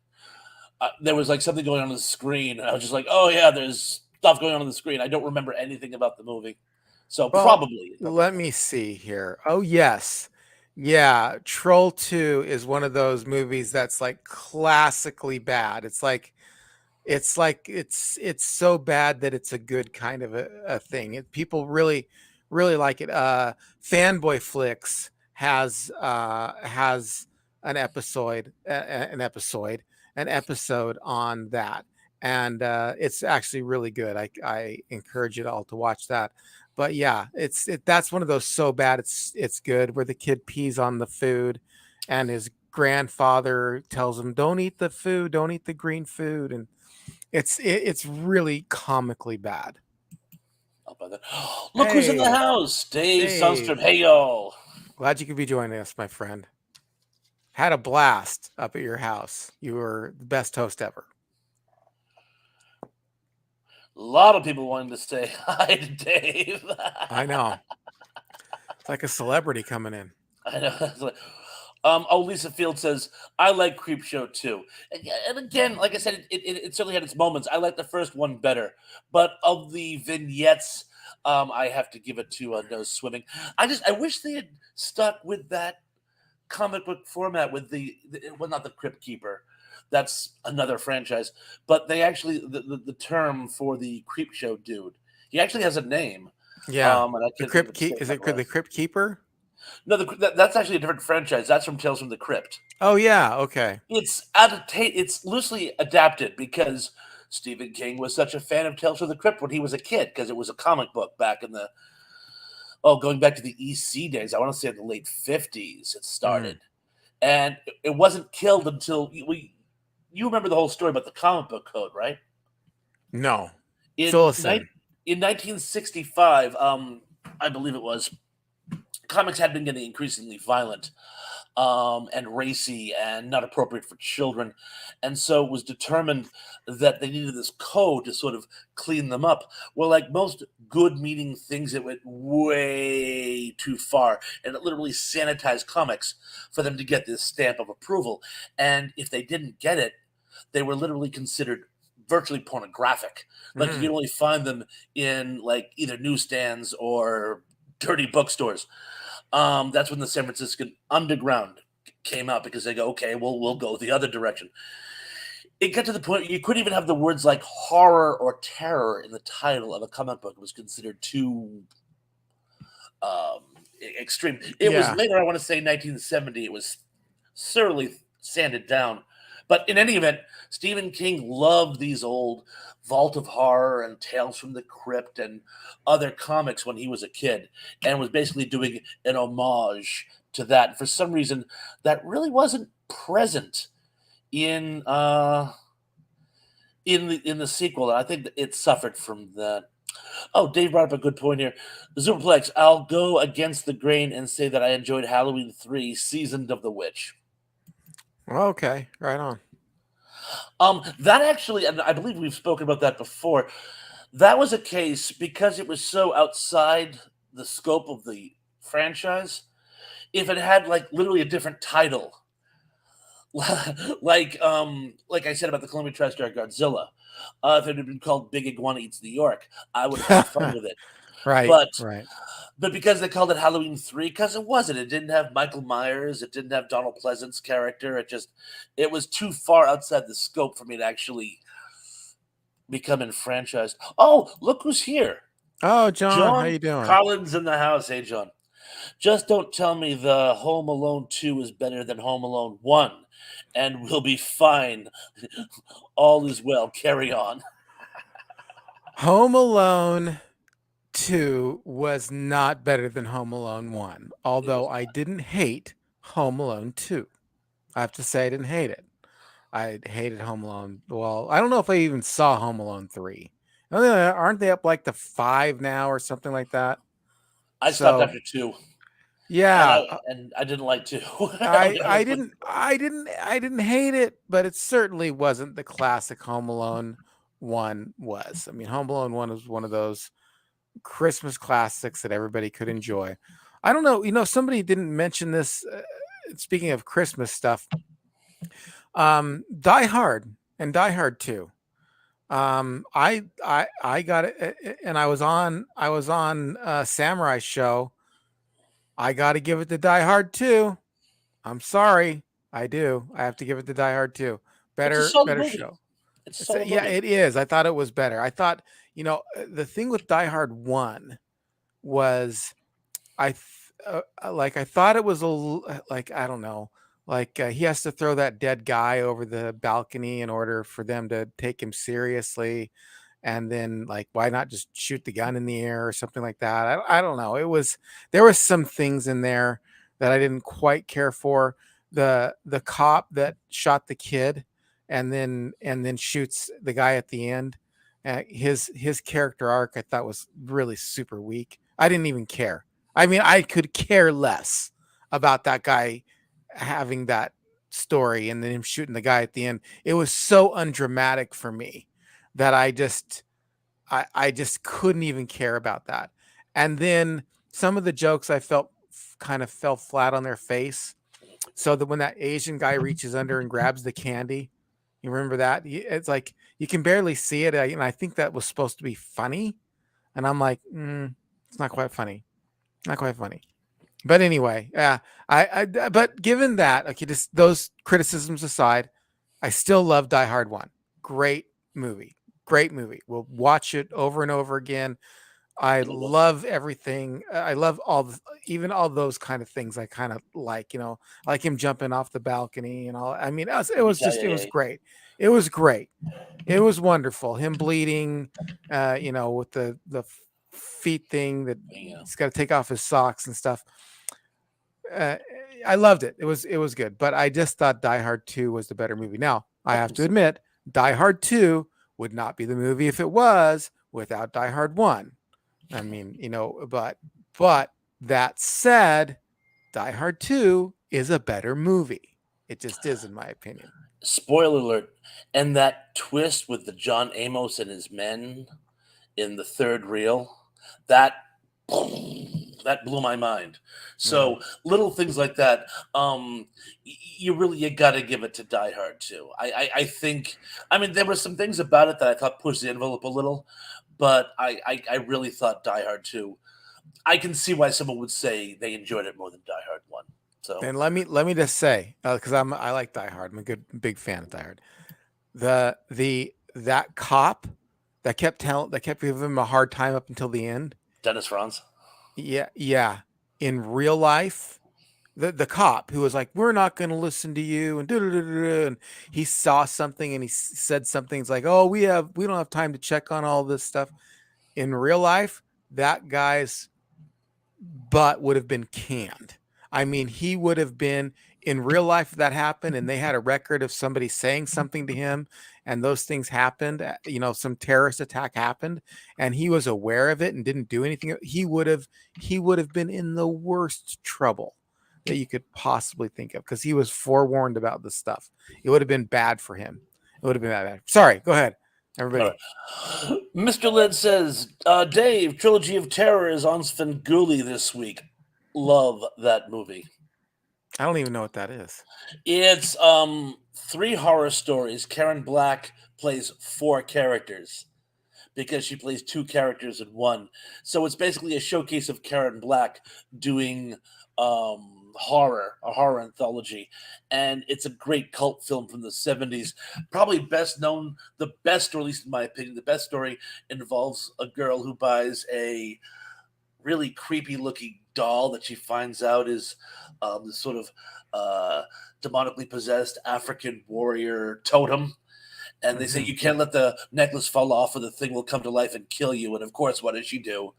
Speaker 2: there was like something going on the screen, and I was just like, oh yeah, there's stuff going on the screen. I don't remember anything about the movie, so
Speaker 1: Well,
Speaker 2: probably
Speaker 1: let me see here. Oh, yes. Yeah, Troll 2 is one of those movies that's like classically bad. It's so bad that it's a good kind of a thing. People really like it. Fanboy Flicks has an episode an episode on that, and it's actually really good. I encourage you all to watch that. But yeah, that's one of those so bad it's good, where the kid pees on the food, and his grandfather tells him, "Don't eat the food, don't eat the green food," and it's really comically bad.
Speaker 2: I'll buy that. Look who's in the
Speaker 1: Hey,
Speaker 2: house, Dave Sundstrom.
Speaker 1: Dave,
Speaker 2: Hey yo,
Speaker 1: glad you could be joining us, my friend. Had a blast up at your house. You were the best host ever.
Speaker 2: a lot of people wanting to say hi to Dave.
Speaker 1: I know. It's like a celebrity coming in.
Speaker 2: I know. It's like, oh, Lisa Field says, I like Creep Show too. And again, like I said, it certainly had its moments. I like the first one better. But of the vignettes, I have to give it to No Swimming. I wish they had stuck with that comic book format with well, not the Crypt Keeper. That's another franchise. But they actually, the term for the Creep Show dude, he actually has a name.
Speaker 1: Yeah.
Speaker 2: And I
Speaker 1: The
Speaker 2: can't think of
Speaker 1: Crypt
Speaker 2: it
Speaker 1: Keep
Speaker 2: straight
Speaker 1: is
Speaker 2: right
Speaker 1: it
Speaker 2: away.
Speaker 1: the Crypt Keeper?
Speaker 2: No, that's actually a different franchise. That's from Tales from the Crypt.
Speaker 1: Oh yeah, okay.
Speaker 2: It's loosely adapted because Stephen King was such a fan of Tales from the Crypt when he was a kid because it was a comic book back in the going back to the EC days. I want to say in the late 50s it
Speaker 1: Mm.
Speaker 2: started, and it wasn't killed until we. You remember the whole story about the comic book code, right?
Speaker 1: No. Fill
Speaker 2: In
Speaker 1: us
Speaker 2: night
Speaker 1: in.
Speaker 2: in 1965, I believe it was, comics had been getting increasingly violent and racy and not appropriate for children. And so it was determined that they needed this code to sort of clean them up. Well, like most good meaning things, it went way too far and it literally sanitized comics for them to get this stamp of approval. And if they didn't get it, they were literally considered virtually pornographic. Like you
Speaker 1: Mm.
Speaker 2: could only find them in like either newsstands or dirty bookstores. That's when the San Franciscan Underground came out because they go, okay, well, we'll go the other direction. It got to the point you couldn't even have the words like horror or terror in the title of a comic book. It was considered too um, extreme. It was
Speaker 1: Yeah.
Speaker 2: later, I want to say 1970, it was thoroughly sanded down. But in any event, Stephen King loved these old Vault of Horror and Tales from the Crypt and other comics when he was a kid and was basically doing an homage to that. For some reason, that really wasn't present in in the sequel. And I think that it suffered from that. Oh, Dave brought up a good point here. Superplex, I'll go against the grain and say that I enjoyed Halloween 3 Seasoned of the Witch.
Speaker 1: Okay. Right on.
Speaker 2: That actually, and I believe we've spoken about that before. That was a case because it was so outside the scope of the franchise. If it had like literally a different title, like I said about the Columbia TriStar Godzilla, if it had been called Big Iguana Eats New York, I would have had fun with it.
Speaker 1: Right.
Speaker 2: But
Speaker 1: Right.
Speaker 2: because they called it Halloween 3, because it wasn't. It didn't have Michael Myers. It didn't have Donald Pleasant's character. It was too far outside the scope for me to actually become enfranchised. Oh, look who's here.
Speaker 1: Oh, John, how
Speaker 2: John
Speaker 1: you doing?
Speaker 2: Collins in the house. Hey, John. Just don't tell me the Home Alone 2 is better than Home Alone 1, and we'll be fine. All is well. Carry on.
Speaker 1: Home Alone 2 was not better than Home Alone 1,
Speaker 2: It
Speaker 1: although
Speaker 2: was
Speaker 1: I didn't hate Home Alone 2. I have to say I didn't hate it. I hated Home Alone. Well, I don't know if I even saw Home Alone 3. Aren't they up like to 5 now or something like that?
Speaker 2: I stopped
Speaker 1: So,
Speaker 2: after 2, and
Speaker 1: yeah,
Speaker 2: I didn't like 2. I'll put
Speaker 1: I didn't hate it, but it certainly wasn't the classic Home Alone 1 was. I mean, Home Alone 1 was one of those Christmas classics that everybody could enjoy. I don't know, somebody didn't mention this. Speaking of Christmas stuff, Die Hard and Die Hard 2. I got it, and I was on Samurai Show. I got to give it to Die Hard 2. I'm sorry, I do. I have to give it to Die Hard 2.
Speaker 2: It's a
Speaker 1: Better
Speaker 2: solid
Speaker 1: better
Speaker 2: movie.
Speaker 1: show.
Speaker 2: It's a
Speaker 1: It's a,
Speaker 2: solid
Speaker 1: yeah,
Speaker 2: movie.
Speaker 1: it is. I thought it was better. I thought, the thing with Die Hard 1 was I thought it was like, I don't know, like, he has to throw that dead guy over the balcony in order for them to take him seriously, and then, like, why not just shoot the gun in the air or something like that? I don't know. There was some things in there that I didn't quite care for. The cop that shot the kid and then shoots the guy at the end. His character arc I thought was really super weak. I didn't even care. I mean, I could care less about that guy having that story and then him shooting the guy at the end. It was so undramatic for me that I just couldn't even care about that. And then some of the jokes I felt kind of fell flat on their face. So that when that Asian guy reaches under and grabs the candy, you remember that? It's like you can barely see it, and I think that was supposed to be funny. And I'm like, it's not quite funny. Not quite funny. But anyway, yeah. But given that, okay, just those criticisms aside, I still love Die Hard 1. Great movie. Great movie. We'll watch it over and over again. I
Speaker 2: You know what?
Speaker 1: love everything. I love even all those kind of things. I kind of like, I like him jumping off the balcony and all. I mean, it was
Speaker 2: Yippee-ki-yay.
Speaker 1: great. It was great. It was wonderful. Him bleeding, with the feet thing that
Speaker 2: Yeah.
Speaker 1: he's got to take off his socks and stuff. Uh, I loved it. It was good. But I just thought Die Hard 2 was the better movie. Now I
Speaker 2: I
Speaker 1: have
Speaker 2: can
Speaker 1: to
Speaker 2: see.
Speaker 1: admit, Die Hard 2 would not be the movie if it was without Die Hard 1. I mean, but that said, Die Hard 2 is a better movie. It just is, in my opinion.
Speaker 2: Spoiler alert. And that twist with the John Amos and his men in the third reel, that that blew my mind.
Speaker 1: Yeah.
Speaker 2: So little things like that, you got to give it to Die Hard too. I think, I mean, there were some things about it that I thought pushed the envelope a little, but I really thought Die Hard 2. I can see why someone would say they enjoyed it more than Die Hard 1. So
Speaker 1: And let me just say, because I like Die Hard. I'm a big fan of Die Hard. That cop that kept giving him a hard time up until the end.
Speaker 2: Dennis Franz.
Speaker 1: Yeah, yeah. In real life, the cop who was like, "We're not going to listen to you," and and he saw something and he said something. It's like, "Oh, we don't have time to check on all this stuff." In real life, that guy's butt would have been canned. I mean, he would have been in real life if that happened and they had a record of somebody saying something to him and those things happened, some terrorist attack happened and he was aware of it and didn't do anything, he would have been in the worst trouble that you could possibly think of because he was forewarned about this stuff. It would have been bad for him. It would have been bad. Sorry, go ahead,
Speaker 2: All
Speaker 1: everybody.
Speaker 2: right. Mr. Led says, Dave, Trilogy of Terror is on Svengoolie this week. Love that movie.
Speaker 1: I don't even know what that is.
Speaker 2: It's three horror stories. Karen Black plays four characters because she plays two characters in one. So it's basically a showcase of Karen Black doing a horror anthology. And it's a great cult film from the 70s. Probably best known, the best, or at least in my opinion, the best story involves a girl who buys a really creepy looking doll that she finds out is this sort of uh, demonically possessed African warrior totem. And they say
Speaker 1: Hmm.
Speaker 2: you can't let the necklace fall off or the thing will come to life and kill you. And of course, what does she do?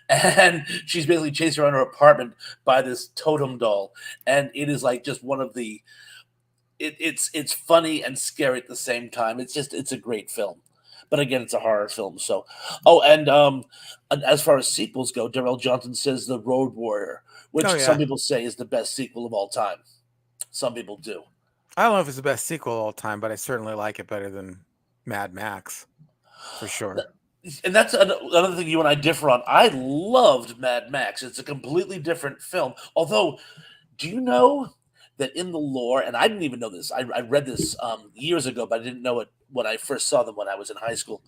Speaker 2: And she's basically chased around her apartment by this totem doll. And it is like just one of the it's funny and scary at the same time. It's a great film. But again, it's a horror film. So and as far as sequels go, Darrell Johnson says The Road Warrior,
Speaker 1: Oh
Speaker 2: which some
Speaker 1: yeah.
Speaker 2: people say is the best sequel of all time. Some people do.
Speaker 1: I don't know if it's the best sequel of all time, but I certainly like it better than Mad Max. for sure.
Speaker 2: And that's another thing you and I differ on. I loved Mad Max. It's a completely different film. Although, do you know that in the lore, and I didn't even know this, I read this years ago, but I didn't know it when I first saw them when I was in high school.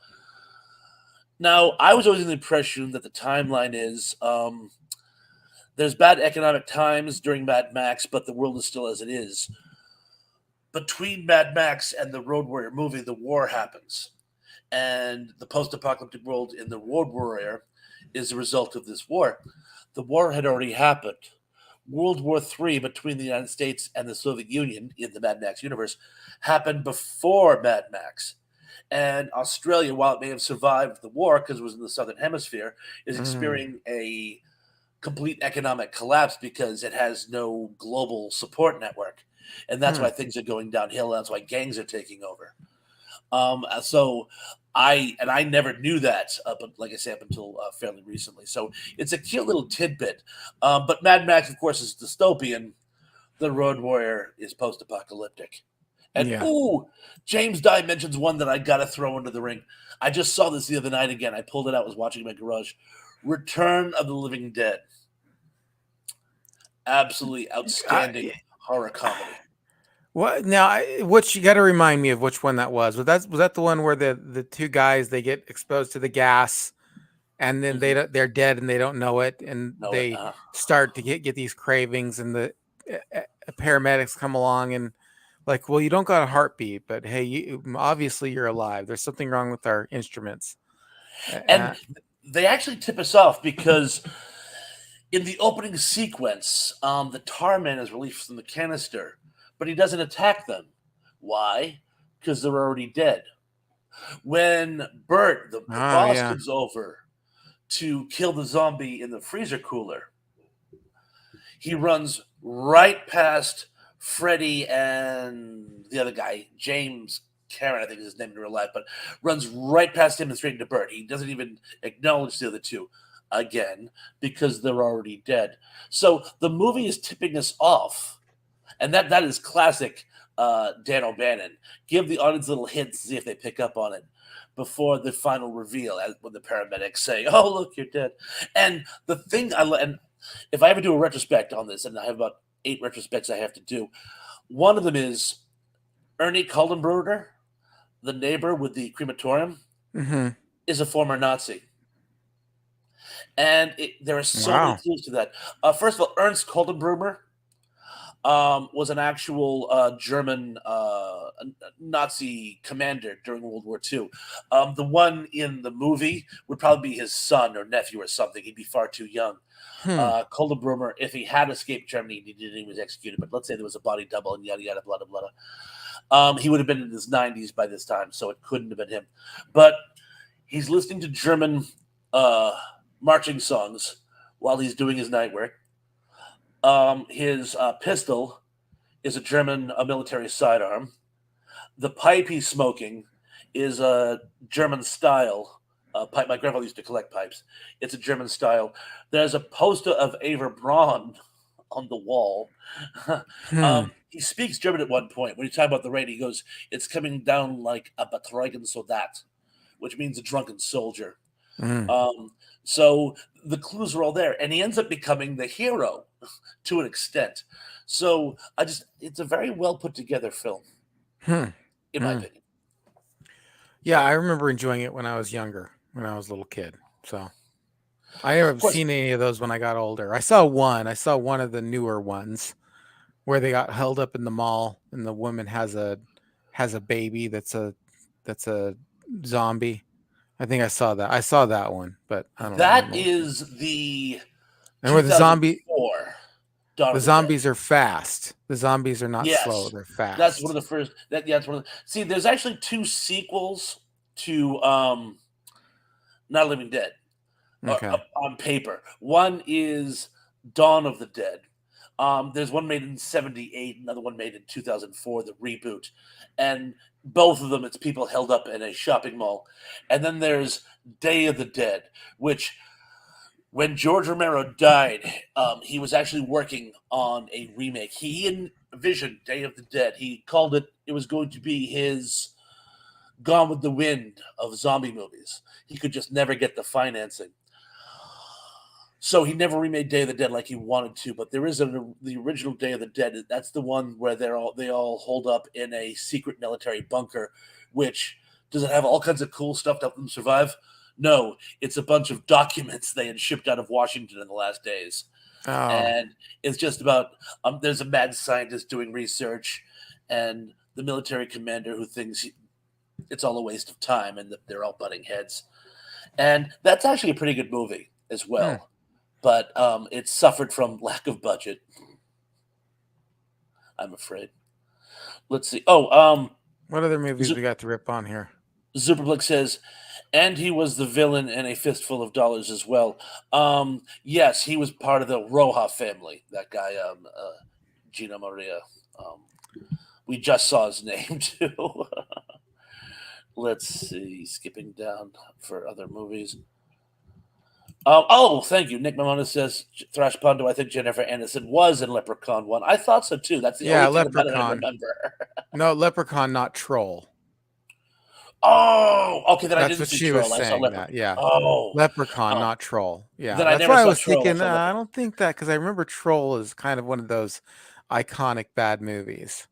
Speaker 2: Now, I was always in the impression that the timeline is there's bad economic times during Mad Max, but the world is still as it is. Between Mad Max and the Road Warrior movie, the war happens. And the post-apocalyptic world in the Road Warrior is a result of this war. The war had already happened. World War III between the United States and the Soviet Union in the Mad Max universe happened before Mad Max. And Australia, while it may have survived the war because it was in the southern hemisphere, is
Speaker 1: Mm,
Speaker 2: experiencing a complete economic collapse because it has no global support network. And that's
Speaker 1: hmm.
Speaker 2: why things are going downhill. That's why gangs are taking over. So I never knew that, but like I say, up until fairly recently. So it's a cute little tidbit. But Mad Max, of course, is dystopian. The Road Warrior is post-apocalyptic. And
Speaker 1: Yeah.
Speaker 2: ooh, James Dye mentions one that I gotta throw into the ring. I just saw this the other night again. I pulled it out, was watching in my garage. Return of the Living Dead. Absolutely outstanding
Speaker 1: I,
Speaker 2: horror comedy.
Speaker 1: what now? Which you got to remind me of which one that was. Was that the one where the two guys they get exposed to the gas and then
Speaker 2: Mm-hmm.
Speaker 1: they're dead and they don't know it and
Speaker 2: Know it.
Speaker 1: they start to get these cravings and the paramedics come along and like, well, you don't got a heartbeat, but hey, obviously you're alive. There's something wrong with our instruments.
Speaker 2: And they actually tip us off because in the opening sequence, the tar man is released from the canister, but he doesn't attack them. Why? Because they're already dead. When Bert, the
Speaker 1: Oh
Speaker 2: boss,
Speaker 1: yeah.
Speaker 2: comes over to kill the zombie in the freezer cooler, he runs right past Freddy and the other guy, James Karen, I think is his name in real life, but runs right past him and straight into Bert. He doesn't even acknowledge the other two again because they're already dead. So the movie is tipping us off, and that is classic Dan O'Bannon. Give the audience little hints, see if they pick up on it before the final reveal, when the paramedics say, "Oh, look, you're dead." And the thing and if I ever do a retrospect on this, and I have about 8 retrospects I have to do, one of them is Ernie Kaldenbrunner, the neighbor with the crematorium,
Speaker 1: Hmm.
Speaker 2: is a former Nazi. And there are so many
Speaker 1: Wow.
Speaker 2: clues to that. First of all, Ernst Kaldenbrunner was an actual German Nazi commander during World War II. The one in the movie would probably be his son or nephew or something. He'd be far too young.
Speaker 1: Hmm.
Speaker 2: Koldenbrummer, if he had escaped Germany, he was executed. But let's say there was a body double and yada yada blah blah blah. He would have been in his 90s by this time, so it couldn't have been him. But he's listening to German uh, marching songs while he's doing his night work. His pistol is a German military sidearm. The pipe he's smoking is a German style pipe. My grandfather used to collect pipes. It's a German style. There's a poster of Ava Braun on the wall.
Speaker 1: Hmm.
Speaker 2: He speaks German at one point. When you talk about the rain, he goes, "It's coming down like a betrunken soldat," which means a drunken soldier.
Speaker 1: Hmm.
Speaker 2: Um, so the clues are all there, and he ends up becoming the hero to an extent. So it's a very well put together film,
Speaker 1: Hmm.
Speaker 2: in my
Speaker 1: Hmm.
Speaker 2: opinion.
Speaker 1: Yeah, I
Speaker 2: So,
Speaker 1: remember enjoying it when I was younger, when I was a little kid. So I
Speaker 2: of
Speaker 1: haven't
Speaker 2: course,
Speaker 1: seen any of those when I got older. I saw one. I saw one of the newer ones where they got held up in the mall and the woman has a baby that's a zombie. I think I saw that. I saw that one, but I don't
Speaker 2: that
Speaker 1: remember.
Speaker 2: is the
Speaker 1: And where
Speaker 2: 2004 Dawn
Speaker 1: the
Speaker 2: of the Dead.
Speaker 1: zombies are fast. The zombies are not slow.
Speaker 2: Yes,
Speaker 1: They're
Speaker 2: that's one of
Speaker 1: fast.
Speaker 2: the first. Yeah, it's one of the. See, there's actually two sequels to Not Living Dead
Speaker 1: Okay.
Speaker 2: on paper. One is Dawn of the Dead. There's one made in '78, another one made in 2004, the reboot, and both of them it's people held up in a shopping mall. And then there's Day of the Dead, which when George Romero died, he was actually working on a remake. He envisioned Day of the Dead. He called it. It was going to be his Gone with the Wind of zombie movies. He could just never get the financing. So he never remade Day of the Dead like he wanted to, but there is the original Day of the Dead. That's the one where they all hold up in a secret military bunker. Which does it have all kinds of cool stuff to help them survive? No, it's a bunch of documents they had shipped out of Washington in the last days,
Speaker 1: Oh,
Speaker 2: and it's just about there's a mad scientist doing research, and the military commander who thinks it's all a waste of time and that they're all butting heads. And that's actually a pretty good movie as
Speaker 1: hmm.
Speaker 2: well, but it suffered from lack of budget. I'm afraid. Let's see. Oh,
Speaker 1: What other movies
Speaker 2: Z-
Speaker 1: we got to rip on here?
Speaker 2: Superblick says, and he was the villain in A Fistful of Dollars as well. Yes, he was part of the Roja family. That guy, Gina Maria. Um, we just saw his name too. Let's see. Skipping down for other movies. Oh, thank you. Nick Mamona says Thrash Pondo. I think Jennifer Aniston was in Leprechaun One. I thought so too. That's the
Speaker 1: Yeah,
Speaker 2: only thing about it I
Speaker 1: Leprechaun.
Speaker 2: remember.
Speaker 1: No, Leprechaun, not Troll.
Speaker 2: Oh, okay. Then I
Speaker 1: That's
Speaker 2: didn't
Speaker 1: what
Speaker 2: see
Speaker 1: she was
Speaker 2: Troll. I saw
Speaker 1: saying.
Speaker 2: Leprechaun.
Speaker 1: That, yeah,
Speaker 2: Oh,
Speaker 1: Leprechaun,
Speaker 2: um,
Speaker 1: not Troll. Yeah,
Speaker 2: then I
Speaker 1: that's
Speaker 2: never
Speaker 1: why I
Speaker 2: saw
Speaker 1: was
Speaker 2: Troll. I
Speaker 1: thinking.
Speaker 2: saw
Speaker 1: I
Speaker 2: Leprechaun.
Speaker 1: don't think that because I remember Troll is kind of one of those iconic bad movies.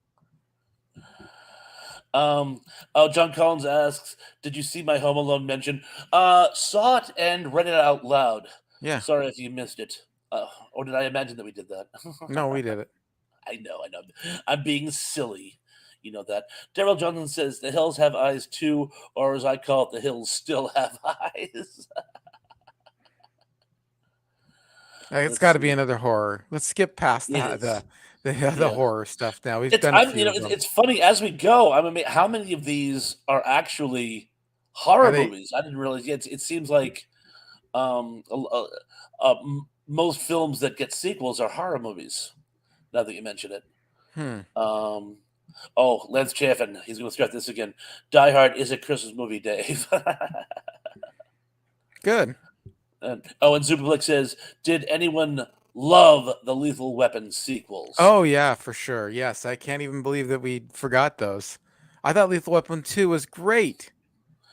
Speaker 2: Um, oh, John Collins asks, "Did you see my Home Alone mention?" Saw it and read it out loud.
Speaker 1: Yeah,
Speaker 2: Sorry if you missed it. Or did I imagine that we did that?
Speaker 1: no, we did it.
Speaker 2: I know. I'm being silly. You know that. Daryl Johnson says the hills have eyes too, or as I call it, the hills still have eyes.
Speaker 1: It's
Speaker 2: Let's
Speaker 1: got to be
Speaker 2: see.
Speaker 1: another horror. Let's skip past
Speaker 2: It
Speaker 1: that
Speaker 2: is.
Speaker 1: the
Speaker 2: Yeah.
Speaker 1: horror stuff now. We've
Speaker 2: It's
Speaker 1: done a
Speaker 2: I'm you
Speaker 1: few
Speaker 2: know
Speaker 1: of them.
Speaker 2: it's funny as we go. I mean, how many of these are actually
Speaker 1: Are
Speaker 2: horror
Speaker 1: they?
Speaker 2: movies? I didn't realize. It seems like most films that get sequels are horror movies. Now that you mention it.
Speaker 1: Hmm.
Speaker 2: Um, oh, Lance Chaffin. He's going to start this again. Die Hard is a Christmas movie, Dave.
Speaker 1: Good.
Speaker 2: And Superblick says, "Did anyone love the Lethal Weapon sequels?
Speaker 1: Oh yeah, for sure. Yes, I can't even believe that we forgot those. I thought Lethal Weapon 2 was great.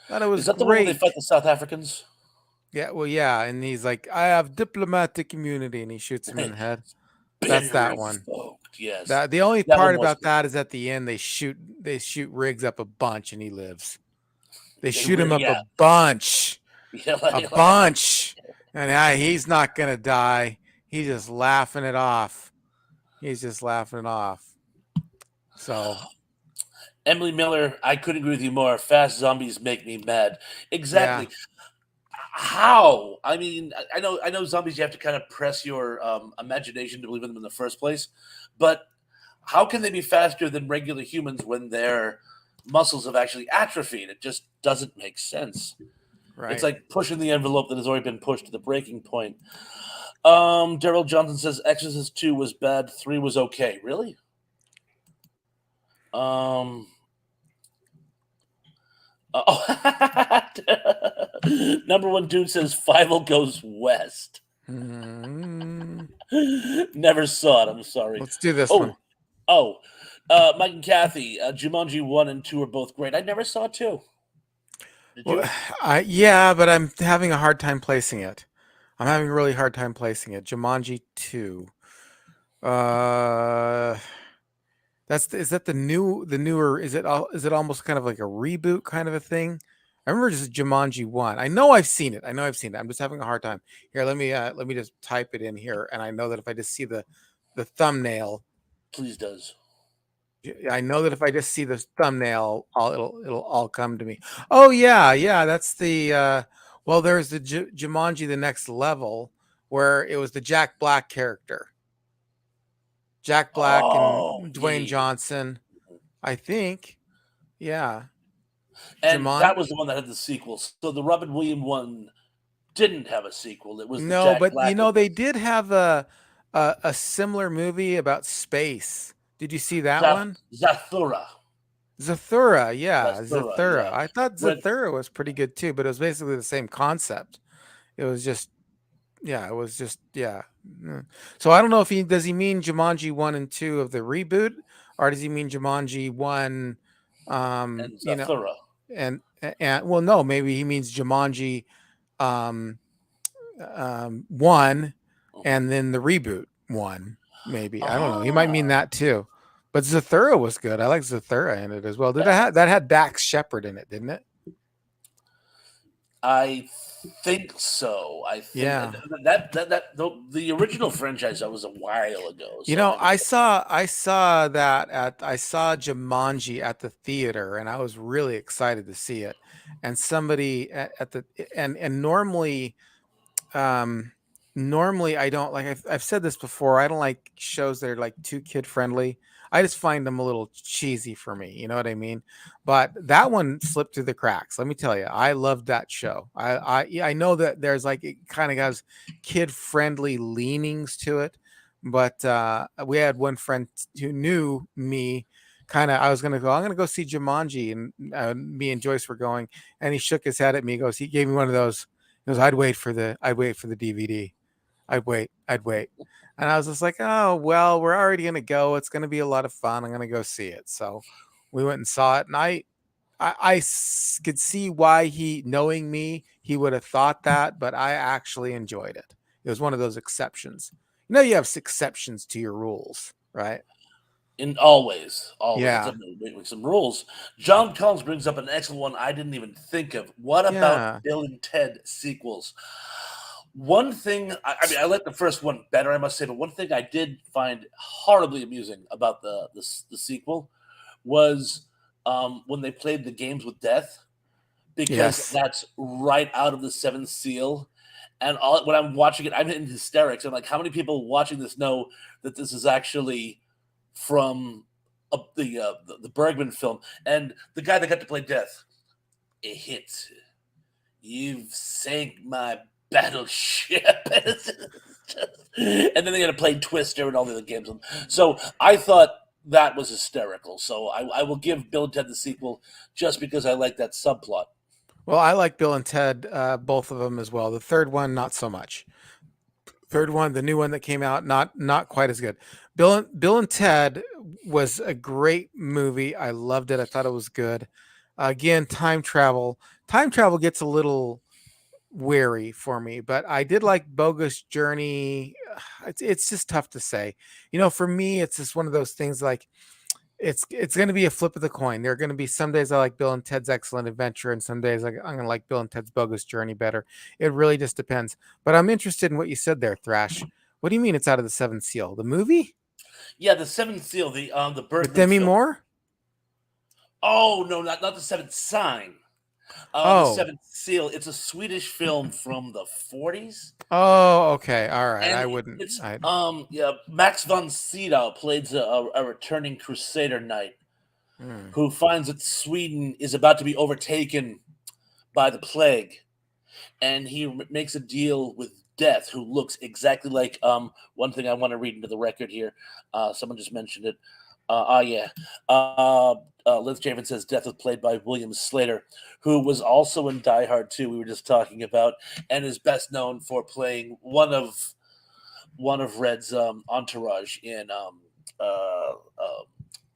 Speaker 1: Thought it was
Speaker 2: Is that the one where they fight
Speaker 1: great.
Speaker 2: the South Africans?
Speaker 1: Yeah, well, yeah, and he's like, I have diplomatic immunity, and he shoots him in the head. That's
Speaker 2: Been
Speaker 1: that one.
Speaker 2: revoked. Yes,
Speaker 1: That the only
Speaker 2: that
Speaker 1: part
Speaker 2: one was
Speaker 1: about
Speaker 2: good.
Speaker 1: that is at the end they shoot Riggs up a bunch and he lives. They shoot him up a
Speaker 2: Yeah,
Speaker 1: bunch,
Speaker 2: yeah,
Speaker 1: a bunch, and he's not gonna die. He's just laughing it off. He's just laughing it off. So
Speaker 2: Emily Miller. I couldn't agree with you more. Fast zombies make me mad.
Speaker 1: yeah,
Speaker 2: Exactly. How? I mean, I know zombies. You have to kind of press your imagination to believe in them in the first place, but how can they be faster than regular humans when their muscles have actually atrophied? It just doesn't make sense. It's
Speaker 1: right.
Speaker 2: like pushing the envelope that has already been pushed to the breaking point. Daryl Johnson says Exorcist 2 was bad, 3 was okay. Really? Um, oh, number one dude says Five goes west.
Speaker 1: Hmm.
Speaker 2: Never saw it. I'm sorry.
Speaker 1: Let's do this one.
Speaker 2: Oh, oh, Mike and Kathy, Jumanji 1 and 2 are both great. I never saw 2. Did
Speaker 1: Well,
Speaker 2: you?
Speaker 1: yeah, but I'm having a hard time placing it. I'm having a really hard time placing it. Jumanji 2. Uh is that the newer is it almost kind of like a reboot kind of a thing? I remember just Jumanji 1. I know I've seen it. I know I've seen it. I'm just having a hard time. Here, let me just type it in here and I know that if I just see the thumbnail,
Speaker 2: Please does.
Speaker 1: I know that if I just see the thumbnail, it'll all come to me. Oh yeah, yeah, that's the well there's the Jumanji the next level where it was the Jack Black character. Jack Black and
Speaker 2: Oh, yeah,
Speaker 1: Dwayne
Speaker 2: yeah,
Speaker 1: Johnson,
Speaker 2: yeah.
Speaker 1: I think. Yeah.
Speaker 2: And
Speaker 1: Jamon
Speaker 2: that was the one that had the sequel. So the Robin Williams one didn't have a sequel. It was the
Speaker 1: No,
Speaker 2: Jack
Speaker 1: but
Speaker 2: Black one.
Speaker 1: they did have a similar movie about space. Did you see that one?
Speaker 2: Zathura.
Speaker 1: Zathura, yeah,
Speaker 2: Zathura,
Speaker 1: Zathura.
Speaker 2: yeah.
Speaker 1: I thought
Speaker 2: When
Speaker 1: Zathura was pretty good too, but it was basically the same concept. It was just yeah, it was just yeah. So I don't know if he mean Jumanji 1 and 2 of the reboot or does he mean Jumanji 1
Speaker 2: and
Speaker 1: you know
Speaker 2: Zathura.
Speaker 1: and well, no, maybe he means Jumanji, um, one,
Speaker 2: Mhm.
Speaker 1: and then the reboot one. Maybe I don't know. He might mean
Speaker 2: Ah,
Speaker 1: that too. But Zathura was good. I like Zathura in it as well. Did
Speaker 2: yeah,
Speaker 1: that had Dax Shepard in it? Didn't it?
Speaker 2: I think so. I think
Speaker 1: Yeah.
Speaker 2: the original franchise that was a while ago. So maybe
Speaker 1: I saw Jumanji at the theater, and I was really excited to see it. And somebody at the and um normally I don't like, I've said this before, I don't like shows that are like too kid friendly. I just find them a little cheesy for me, you know what I mean? But that one slipped through the cracks. Let me tell you, I loved that show. Yeah, I know that there's like, it kind of has kid friendly leanings to it, but we had one friend who knew me, kind of, I was gonna go, I'm gonna go see Jumanji, and me and Joyce were going, and he shook his head at me. He gave me one of those. He goes, I'd wait for the DVD. I'd wait. And I was just like, oh, well, we're already going to go. It's going to be a lot of fun. I'm going to go see it. So we went and saw it. And could see why knowing me, he would have thought that, but I actually enjoyed it. It was one of those exceptions. You know, you have exceptions to your rules, right?
Speaker 2: in always. That's
Speaker 1: Yeah.
Speaker 2: a make some rules. John Collins brings up an excellent one I didn't even think of. What about
Speaker 1: Yeah.
Speaker 2: Bill and Ted sequels? One thing, I mean, I like the first one better, I must say, but one thing I did find horribly amusing about the sequel was when they played the games with death, because
Speaker 1: Yes.
Speaker 2: that's right out of the Seventh Seal. And all, when I'm watching it, I'm in hysterics. I'm like, how many people watching this know that this is actually from the Bergman film? And the guy that got to play Death, it hits. You've sank my battleship. And then they got to play Twister and all the other games. So I thought that was hysterical. So I will give Bill and Ted the sequel just because I like that subplot.
Speaker 1: Well, I like Bill and Ted, both of them as well. The third one, not so much. Third one, the new one that came out, not quite as good. Bill and Ted was a great movie. I loved it. I thought it was good. Again, time travel. Time travel gets a little weary for me, but I did like Bogus Journey. It's just tough to say. You know, for me, it's just one of those things like, it's going to be a flip of the coin. There are going to be some days I like Bill and Ted's Excellent Adventure, and some days I'm going to like Bill and Ted's Bogus Journey better. It really just depends. But I'm interested in what you said there, Thrash. What do you mean it's out of the Seventh Seal? The movie
Speaker 2: Yeah, the Seventh Seal, the
Speaker 1: with
Speaker 2: Bergman
Speaker 1: Demi
Speaker 2: film.
Speaker 1: Moore?
Speaker 2: Oh no, not the Seventh Sign. The
Speaker 1: Oh,
Speaker 2: Seventh Seal. It's a Swedish film from the 40s,
Speaker 1: oh, okay, all right.
Speaker 2: and
Speaker 1: I wouldn't.
Speaker 2: it's
Speaker 1: I
Speaker 2: yeah. Max von Sydow plays a returning Crusader knight
Speaker 1: mm,
Speaker 2: who finds that Sweden is about to be overtaken by the plague, and he makes a deal with Death, who looks exactly like one thing I want to read into the record here. Someone just mentioned it. Yeah. Liz Javen says Death was played by William Slater, who was also in Die Hard 2, we were just talking about, and is best known for playing one of Red's entourage in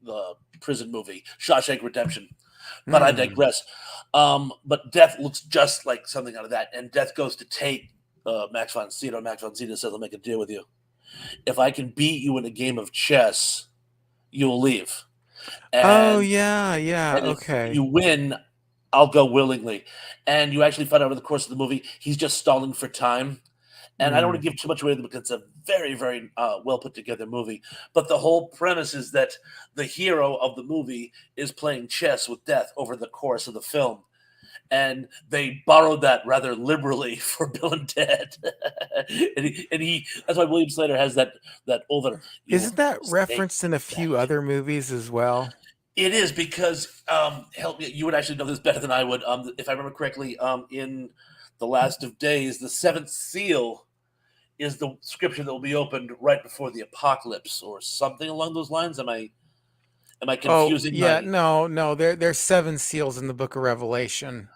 Speaker 2: the prison movie Shawshank Redemption. But I
Speaker 1: mm.
Speaker 2: digress. But Death looks just like something out of that, and Death goes to take Max von Sydow. Max von Sydow says, "I'll make a deal with you. If I can beat you in a game of chess, you'll leave.
Speaker 1: Oh
Speaker 2: And
Speaker 1: yeah, yeah.
Speaker 2: and if
Speaker 1: Okay.
Speaker 2: you win, I'll go willingly." And you actually find out over the course of the movie, he's just stalling for time. And I don't want
Speaker 1: Mm.
Speaker 2: to give too much away because it's a very, very well put together movie. But the whole premise is that the hero of the movie is playing chess with death over the course of the film. And they borrowed that rather liberally for Bill and Ted. And he that's why William Slater has that over you'll
Speaker 1: Isn't that
Speaker 2: stake
Speaker 1: referenced in a few other movies as well?
Speaker 2: it is because help me, you would actually know this better than I would. If I remember correctly, in the Last of Days, the seventh seal is the scripture that will be opened right before the apocalypse, or something along those lines. Am I
Speaker 1: Oh,
Speaker 2: confusing
Speaker 1: yeah,
Speaker 2: my?
Speaker 1: no, there's seven seals in the Book of Revelation.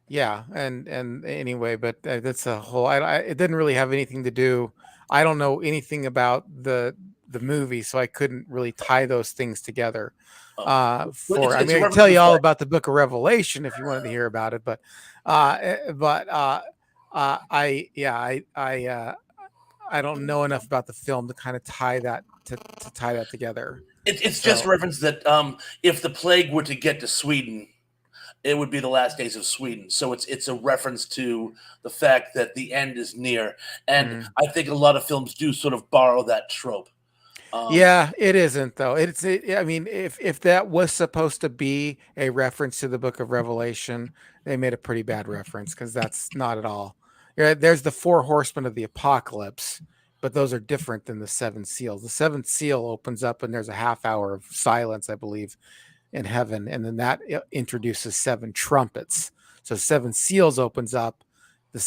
Speaker 1: Yeah, and anyway, but that's a whole. It didn't really have anything to do. I don't know anything about the movie, so I couldn't really tie those things together.
Speaker 2: Oh, well,
Speaker 1: For I
Speaker 2: it's
Speaker 1: mean,
Speaker 2: a
Speaker 1: I could
Speaker 2: reference
Speaker 1: tell
Speaker 2: to the
Speaker 1: you all
Speaker 2: fact.
Speaker 1: about the Book of Revelation if you wanted to hear about it, I yeah I don't know enough about the film to kind of tie that to tie that together.
Speaker 2: It's just a
Speaker 1: So
Speaker 2: reference that if the plague were to get to Sweden, it would be the last days of Sweden. So it's a reference to the fact that the end is near, and
Speaker 1: mm.
Speaker 2: I think a lot of films do sort of borrow that trope. Um,
Speaker 1: Yeah, it isn't though. I mean, if that was supposed to be a reference to the Book of Revelation, they made a pretty bad reference because that's not at all. Yeah, there's the four horsemen of the apocalypse, but those are different than the seven seals. The seventh seal opens up and there's a half hour of silence, I believe, in heaven, and then that introduces seven trumpets. So seven seals opens up. The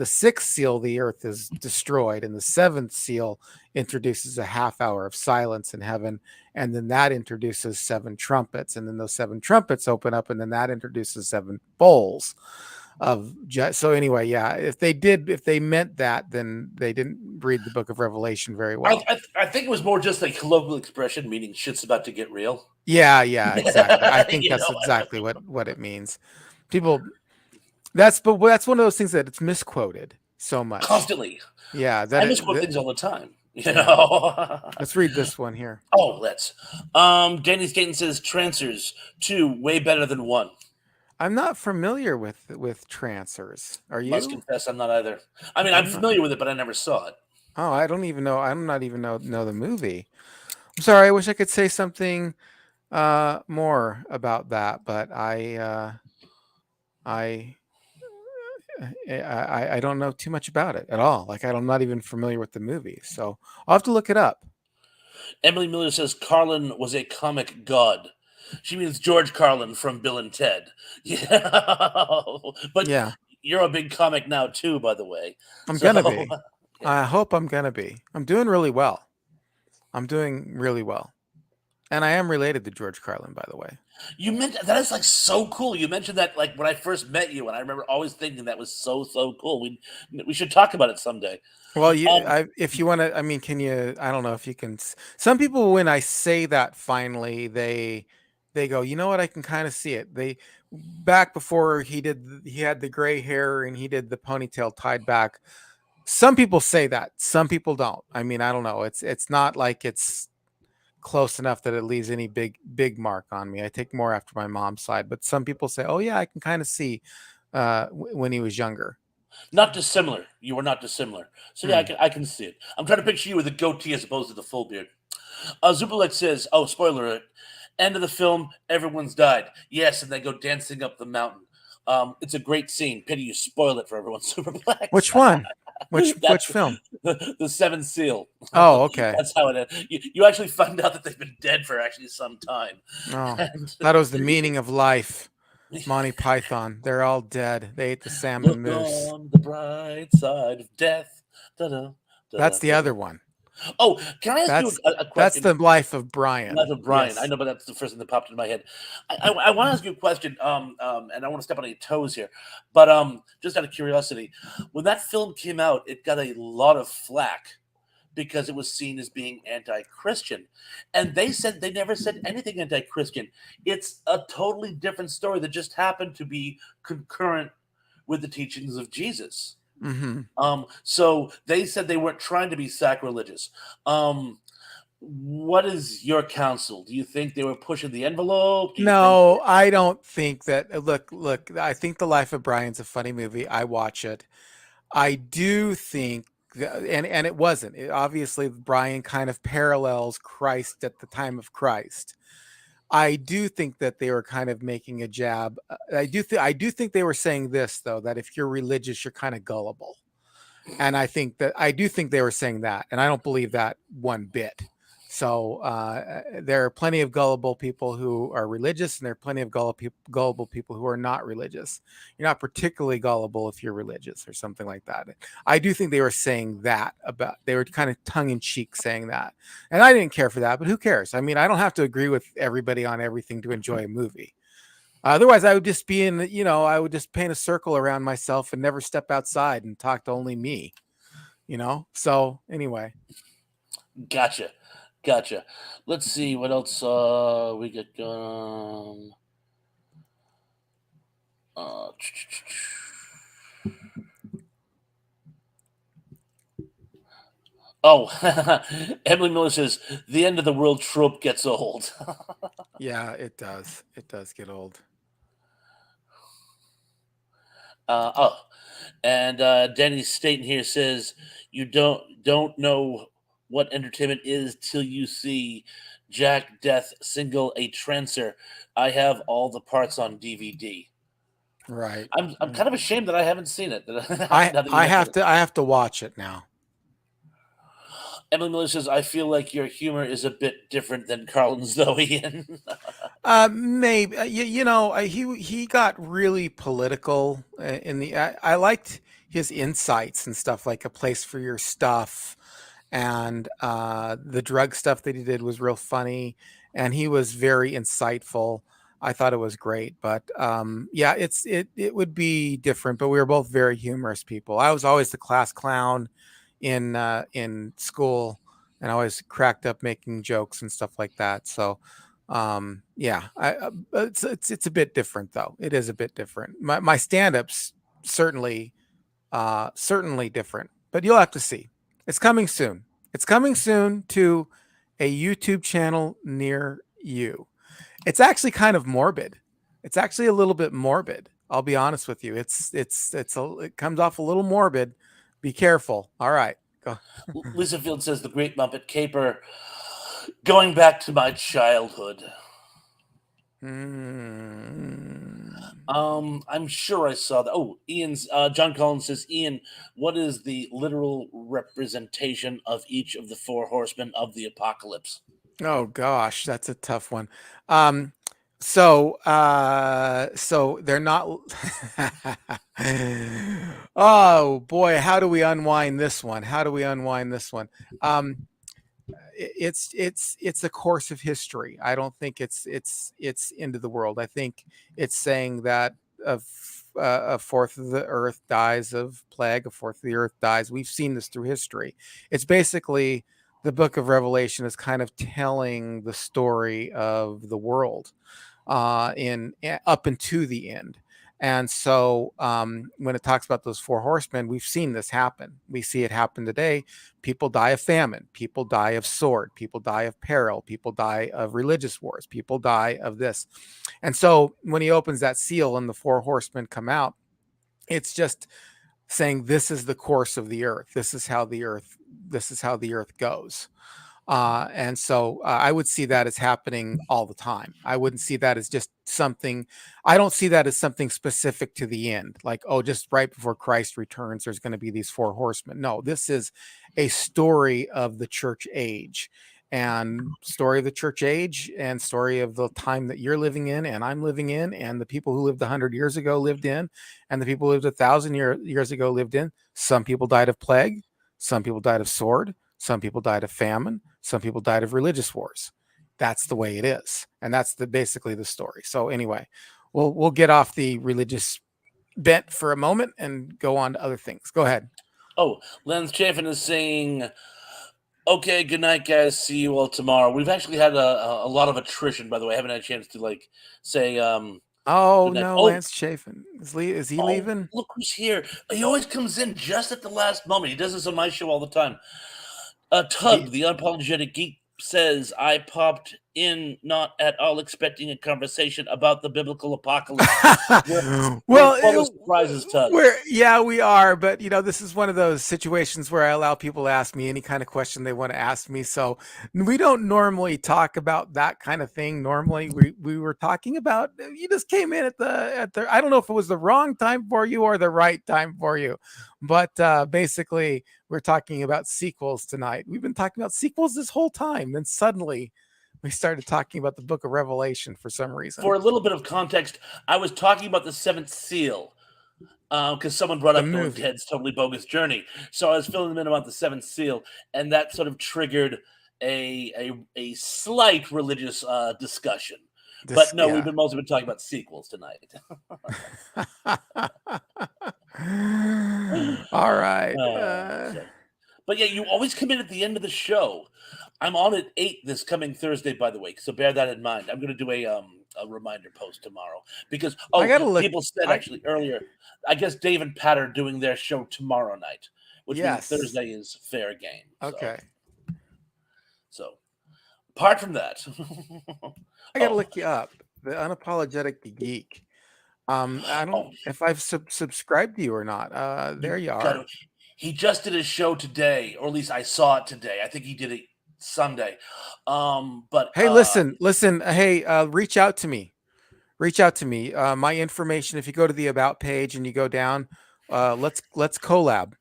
Speaker 1: sixth seal, the earth is destroyed, and the seventh seal introduces a half hour of silence in heaven, and then that introduces seven trumpets, and then those seven trumpets open up, and then that introduces seven bowls of. So anyway, yeah, if they meant that, then they didn't read the Book of Revelation very
Speaker 2: I,
Speaker 1: well.
Speaker 2: I I think it was more just a colloquial expression, meaning shit's about to get real.
Speaker 1: Yeah, yeah, exactly. I think
Speaker 2: you
Speaker 1: that's
Speaker 2: know,
Speaker 1: exactly what it means. People that's one of those things that it's misquoted so much.
Speaker 2: constantly.
Speaker 1: Yeah,
Speaker 2: I misquote
Speaker 1: that
Speaker 2: things all the time. You
Speaker 1: yeah.
Speaker 2: know.
Speaker 1: Let's read this one here.
Speaker 2: Oh, let's. Danny Staten says Trancers 2 way better than 1.
Speaker 1: I'm not familiar with trancers. Are
Speaker 2: Must
Speaker 1: you?
Speaker 2: confess, I'm not either. I mean, I'm
Speaker 1: I'm not.
Speaker 2: familiar with it, but I never saw it.
Speaker 1: Oh, I don't even know. I'm not even know the movie. I'm sorry. I wish I could say something more about that, but I I don't know too much about it at all. Like I'm not even familiar with the movie, so I'll have to look it up.
Speaker 2: Emily Miller says Carlin was a comic god. She means George Carlin from Bill and Ted. Yeah, but
Speaker 1: Yeah,
Speaker 2: you're a big comic now too, by the way.
Speaker 1: I'm gonna
Speaker 2: So
Speaker 1: be.
Speaker 2: yeah.
Speaker 1: I hope I'm gonna be. I'm doing really well. I'm doing really well, and I am related to George Carlin, by the way.
Speaker 2: You meant that is like so cool. You mentioned that like when I first met you, and I remember always thinking that was so cool. We should talk about it someday.
Speaker 1: Well, you,
Speaker 2: Um,
Speaker 1: if you want to, I mean, can you? I don't know if you can. Some people, when I say that, finally, they go, you know what? I can kind of see it. They back before he had the gray hair and he did the ponytail tied back. Some people say that. Some people don't. I mean, I don't know. It's not like it's close enough that it leaves any big mark on me. I take more after my mom's side, but some people say, "Oh yeah, I can kind of see when he was younger."
Speaker 2: Not dissimilar. You were not dissimilar. So yeah,
Speaker 1: Hmm.
Speaker 2: I can see it. I'm trying to picture you with a goatee as opposed to the full beard. Zubulek says, "Oh, spoiler alert! End of the film, everyone's died. Yes, and they go dancing up the mountain. It's a great scene. Pity you spoil it for everyone." Superplex.
Speaker 1: Which one?
Speaker 2: That's
Speaker 1: Which film?
Speaker 2: the Seventh Seal.
Speaker 1: Oh, okay.
Speaker 2: That's how it ends. You actually find out that they've been dead for actually some time,
Speaker 1: Oh,
Speaker 2: and
Speaker 1: that was the meaning of life. Monty Python. They're all dead. They ate the salmon
Speaker 2: look
Speaker 1: mousse.
Speaker 2: on the bright side of death. Da-da,
Speaker 1: That's
Speaker 2: da-da,
Speaker 1: the
Speaker 2: da-da.
Speaker 1: other one.
Speaker 2: Oh, can I ask you a
Speaker 1: That's
Speaker 2: question?
Speaker 1: the life of Brian.
Speaker 2: Not of Brian. I
Speaker 1: Yes.
Speaker 2: know, but that's the first thing that popped into my head. I want to ask you a question, and I want to step on your toes here, but just out of curiosity, when that film came out, it got a lot of flack because it was seen as being anti-Christian, and they said they never said anything anti-Christian. It's a totally different story that just happened to be concurrent with the teachings of Jesus.
Speaker 1: Hmm.
Speaker 2: So they said they weren't trying to be sacrilegious. What is your counsel? Do you think they were pushing the envelope? Do you think
Speaker 1: No, I don't think that. Look. I think The Life of Brian's a funny movie. I watch it. I do think, and it wasn't. Obviously, Brian kind of parallels Christ at the time of Christ. I do think that they were kind of making a jab. I do think they were saying this though, that if you're religious, you're kind of gullible. And I do think they were saying that, and I don't believe that one bit. So there are plenty of gullible people who are religious, and there are plenty of gullible people who are not religious. You're not particularly gullible if you're religious or something like that. I do think they were saying that about. They were kind of tongue in cheek saying that, and I didn't care for that. But who cares? I mean, I don't have to agree with everybody on everything to enjoy a movie. Otherwise, I would just be I would just paint a circle around myself and never step outside and talk to only me. So anyway,
Speaker 2: Gotcha, gotcha. Let's see what else we got going on. Uh, oh, Emily Miller says the end of the world trope gets old.
Speaker 1: Yeah, it does. It does get old.
Speaker 2: Oh, and Danny Staten here says you don't know what entertainment is till you see Jack Death single a trancer. I have all the parts on DVD.
Speaker 1: Right.
Speaker 2: I'm
Speaker 1: Right.
Speaker 2: kind of ashamed that I haven't seen it.
Speaker 1: I
Speaker 2: Now that you
Speaker 1: I
Speaker 2: mention
Speaker 1: have
Speaker 2: it,
Speaker 1: to I have to watch it now.
Speaker 2: Emily Miller says I feel like your humor is a bit different than Carl and Zoe.
Speaker 1: Maybe he got really political in the. I liked his insights and stuff like a place for your stuff, and the drug stuff that he did was real funny, and he was very insightful. I thought it was great, but yeah, it would be different. But we were both very humorous people. I was always the class clown in school, and I always cracked up making jokes and stuff like that. So yeah, it's a bit different though. It is a bit different. My stand-ups certainly certainly different, but you'll have to see. It's coming soon. It's coming soon to a YouTube channel near you. It's actually kind of morbid. It's actually a little bit morbid. I'll be honest with you. It comes off a little morbid. Be careful. All right. Go.
Speaker 2: Lisa Field says the Great Muppet Caper. Going back to my childhood.
Speaker 1: Hmm.
Speaker 2: I'm sure I saw that. Oh, Ian's John Collins says, Ian, what is the literal representation of each of the four horsemen of the apocalypse?
Speaker 1: Oh gosh, that's a tough one. Um, so they're not. Oh boy, how do we unwind this one? How do we unwind this one? Um, it's a course of history. I don't think it's end of the world. I think it's saying that a fourth of the earth dies of plague, a fourth of the earth dies. We've seen this through history. It's basically the book of Revelation is kind of telling the story of the world in up into the end. And so when it talks about those four horsemen, we've seen this happen. We see it happen today. People die of famine. People die of sword. People die of peril. People die of religious wars. People die of this. And so when he opens that seal and the four horsemen come out, it's just saying this is the course of the earth. This is how the earth goes. And so I would see that as happening all the time. I wouldn't see that as just something, I don't see that as something specific to the end, like, oh, just right before Christ returns, there's going to be these four horsemen. No, this is a story of the church age and story of the church age and story of the time that you're living in and I'm living in and the people who lived 100 years ago lived in and the people who lived 1,000 years ago lived in. Some people died of plague. Some people died of sword. Some people died of famine. Some people died of religious wars. That's the way it is, and that's basically the story. So anyway, we'll get off the religious bent for a moment and go on to other things. Go ahead.
Speaker 2: Oh, Lance Chafin is saying, okay, good night, guys. See you all tomorrow. We've actually had a lot of attrition, by the way. I haven't had a chance to, like, say
Speaker 1: Oh
Speaker 2: good night.
Speaker 1: no, Lance Chafin is he
Speaker 2: Oh,
Speaker 1: leaving?
Speaker 2: look who's here. He always comes in just at the last moment. He does this on my show all the time.
Speaker 1: He,
Speaker 2: Tug, the unapologetic geek, says, I popped in not at all expecting a conversation about the biblical apocalypse. We're
Speaker 1: well,
Speaker 2: full of surprises, Tug.
Speaker 1: yeah, we are, but this is one of those situations where I allow people to ask me any kind of question they want to ask me. So we don't normally talk about that kind of thing. Normally, we were talking about you just came in at the I don't know if it was the wrong time for you or the right time for you, but basically we're talking about sequels tonight. We've been talking about sequels this whole time, and suddenly we started talking about the Book of Revelation for some reason.
Speaker 2: For a little bit of context, I was talking about the seventh seal because someone brought
Speaker 1: The
Speaker 2: up Bill and
Speaker 1: movie.
Speaker 2: Ted's Totally Bogus Journey. So I was filling them in about the seventh seal, and that sort of triggered a slight religious discussion.
Speaker 1: This,
Speaker 2: But no, we've
Speaker 1: yeah.
Speaker 2: been mostly been talking about sequels tonight.
Speaker 1: All right.
Speaker 2: So. But yeah, you always come in at the end of the show. I'm on at 8 this coming Thursday, by the way, so bear that in mind. I'm going to do a reminder post tomorrow because
Speaker 1: I gotta look.
Speaker 2: people said
Speaker 1: I
Speaker 2: actually earlier. I guess Dave and Pat are doing their show tomorrow night, which means
Speaker 1: Yes.
Speaker 2: Thursday is fair game.
Speaker 1: Okay.
Speaker 2: So apart from that,
Speaker 1: I gotta
Speaker 2: oh
Speaker 1: look you up. The Unapologetic Geek. I don't
Speaker 2: oh,
Speaker 1: if I've subscribed to you or not.
Speaker 2: you
Speaker 1: There you
Speaker 2: got
Speaker 1: are.
Speaker 2: to. He just did a show today, or at least I saw it today. I think he did it Sunday. But
Speaker 1: Hey, listen. Hey, reach out to me. Reach out to me. My information. If you go to the about page and you go down, let's collab,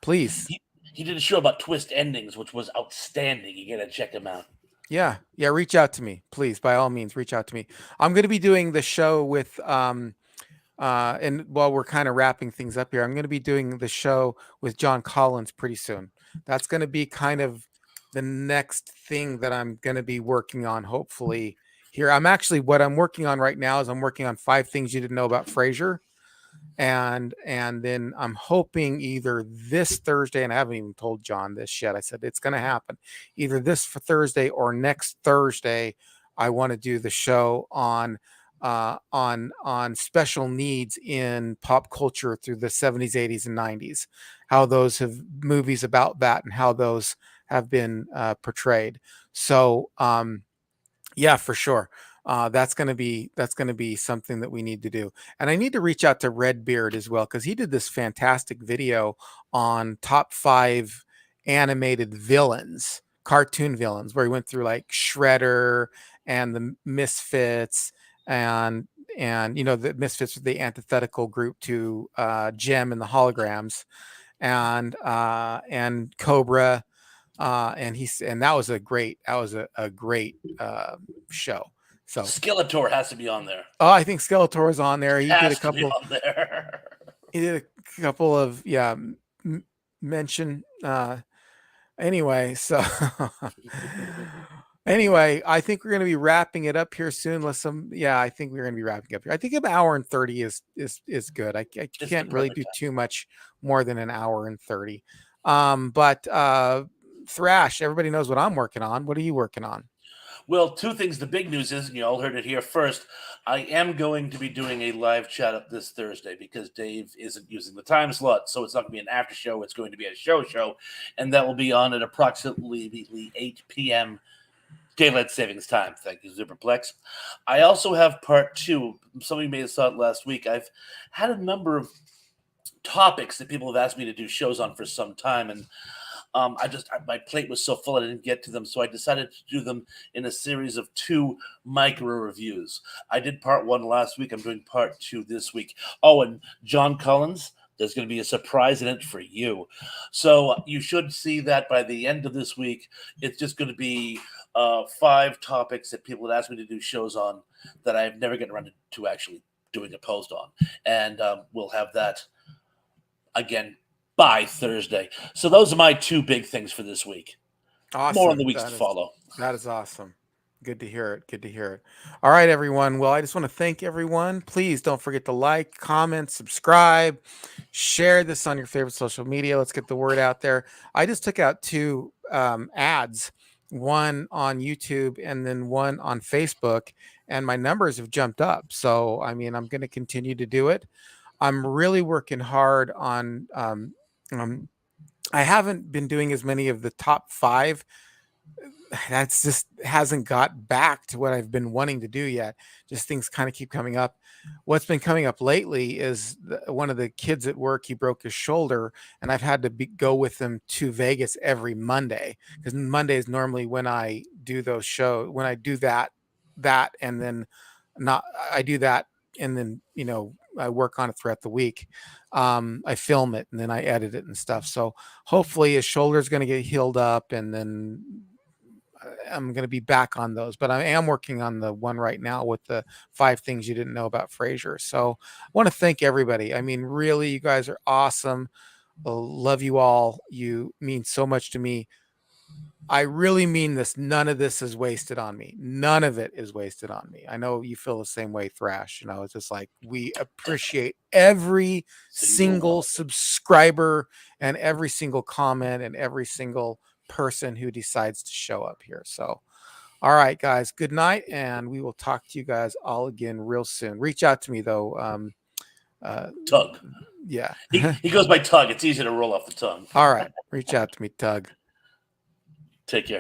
Speaker 1: please.
Speaker 2: he he did a show about twist endings, which was outstanding. You gotta check him out.
Speaker 1: Yeah, yeah. Reach out to me, please. By all means, reach out to me. I'm going to be doing the show with and while we're kind of wrapping things up here, I'm going to be doing the show with John Collins pretty soon. That's going to be kind of the next thing that I'm going to be working on, hopefully. Here, I'm actually what I'm working on right now is I'm working on 5 things you didn't know about Frasier, and then I'm hoping either this Thursday, and I haven't even told John this yet. I said it's going to happen either this for Thursday or next Thursday. I want to do the show on special needs in pop culture through the 70s, 80s, and 90s, how those have movies about that and how those have been portrayed. So yeah, for sure. That's gonna be something that we need to do, and I need to reach out to Redbeard as well because he did this fantastic video on top 5 animated villains, cartoon villains, where he went through like Shredder and the Misfits, and the Misfits were the antithetical group to Gem and the Holograms, and Cobra, and that was a great show. So
Speaker 2: Skeletor has to be on there.
Speaker 1: I think Skeletor is on there.
Speaker 2: Has to be on there.
Speaker 1: He did a couple of mention anyway. So anyway, I think we're going to be wrapping it up here soon. I think we're going to be wrapping up here. I think an hour and 30 is good. I
Speaker 2: It's the
Speaker 1: can't really
Speaker 2: perfect
Speaker 1: do
Speaker 2: time.
Speaker 1: too much more than an hour and 30. But Thrash, everybody knows what I'm working on. What are you working on?
Speaker 2: Well, two things. The big news is, you all heard it here first. I am going to be doing a live chat up this Thursday because Dave isn't using the time slot, so it's not going to be an after show. It's going to be a show, and that will be on at approximately 8 p.m. Daylight Savings Time. Thank you, Superplex. I also have part two. Some of you may have saw it last week. I've had a number of topics that people have asked me to do shows on for some time, and my plate was so full I didn't get to them, so I decided to do them in a series of 2 micro reviews. I did part one last week. I'm doing part two this week. Oh, and John Collins, there's going to be a surprise in it for you. So you should see that by the end of this week. It's just going to be 5 topics that people had asked me to do shows on that I've never gotten around to actually doing a post on, and we'll have that again by Thursday. So those are my 2 big things for this week. More in the
Speaker 1: Awesome.
Speaker 2: weeks to follow.
Speaker 1: That is awesome. Good to hear it. Good to hear it. All right, everyone. Well, I just want to thank everyone. Please don't forget to like, comment, subscribe, share this on your favorite social media. Let's get the word out there. I just took out 2 ads, one on YouTube and then one on Facebook, and my numbers have jumped up. So, I mean, I'm going to continue to do it. I'm really working hard on. I haven't been doing as many of the top 5. That's just hasn't got back to what I've been wanting to do yet. Just things kind of keep coming up. What's been coming up lately is one of the kids at work. He broke his shoulder, and I've had to go with him to Vegas every Monday because Monday is normally when I do those shows. When I do that, and then not I do that, and then I work on it throughout the week. I film it and then I edit it and stuff. So hopefully his shoulder's going to get healed up, and then I'm going to be back on those, but I am working on the one right now with the 5 things you didn't know about Frasier. So I want to thank everybody. I mean, really, you guys are awesome. Love you all. You mean so much to me. I really mean this. None of this is wasted on me. None of it is wasted on me. I know you feel the same way, Thrash. It's just like we appreciate every
Speaker 2: Single one
Speaker 1: single
Speaker 2: of them.
Speaker 1: subscriber and every single comment and every single person who decides to show up here. So, all right, guys, good night. And we will talk to you guys all again real soon. Reach out to me, though. Uh,
Speaker 2: Tug.
Speaker 1: yeah.
Speaker 2: He goes by Tug. It's easy to roll off the tongue.
Speaker 1: All right. Reach out to me, Tug.
Speaker 2: Take care.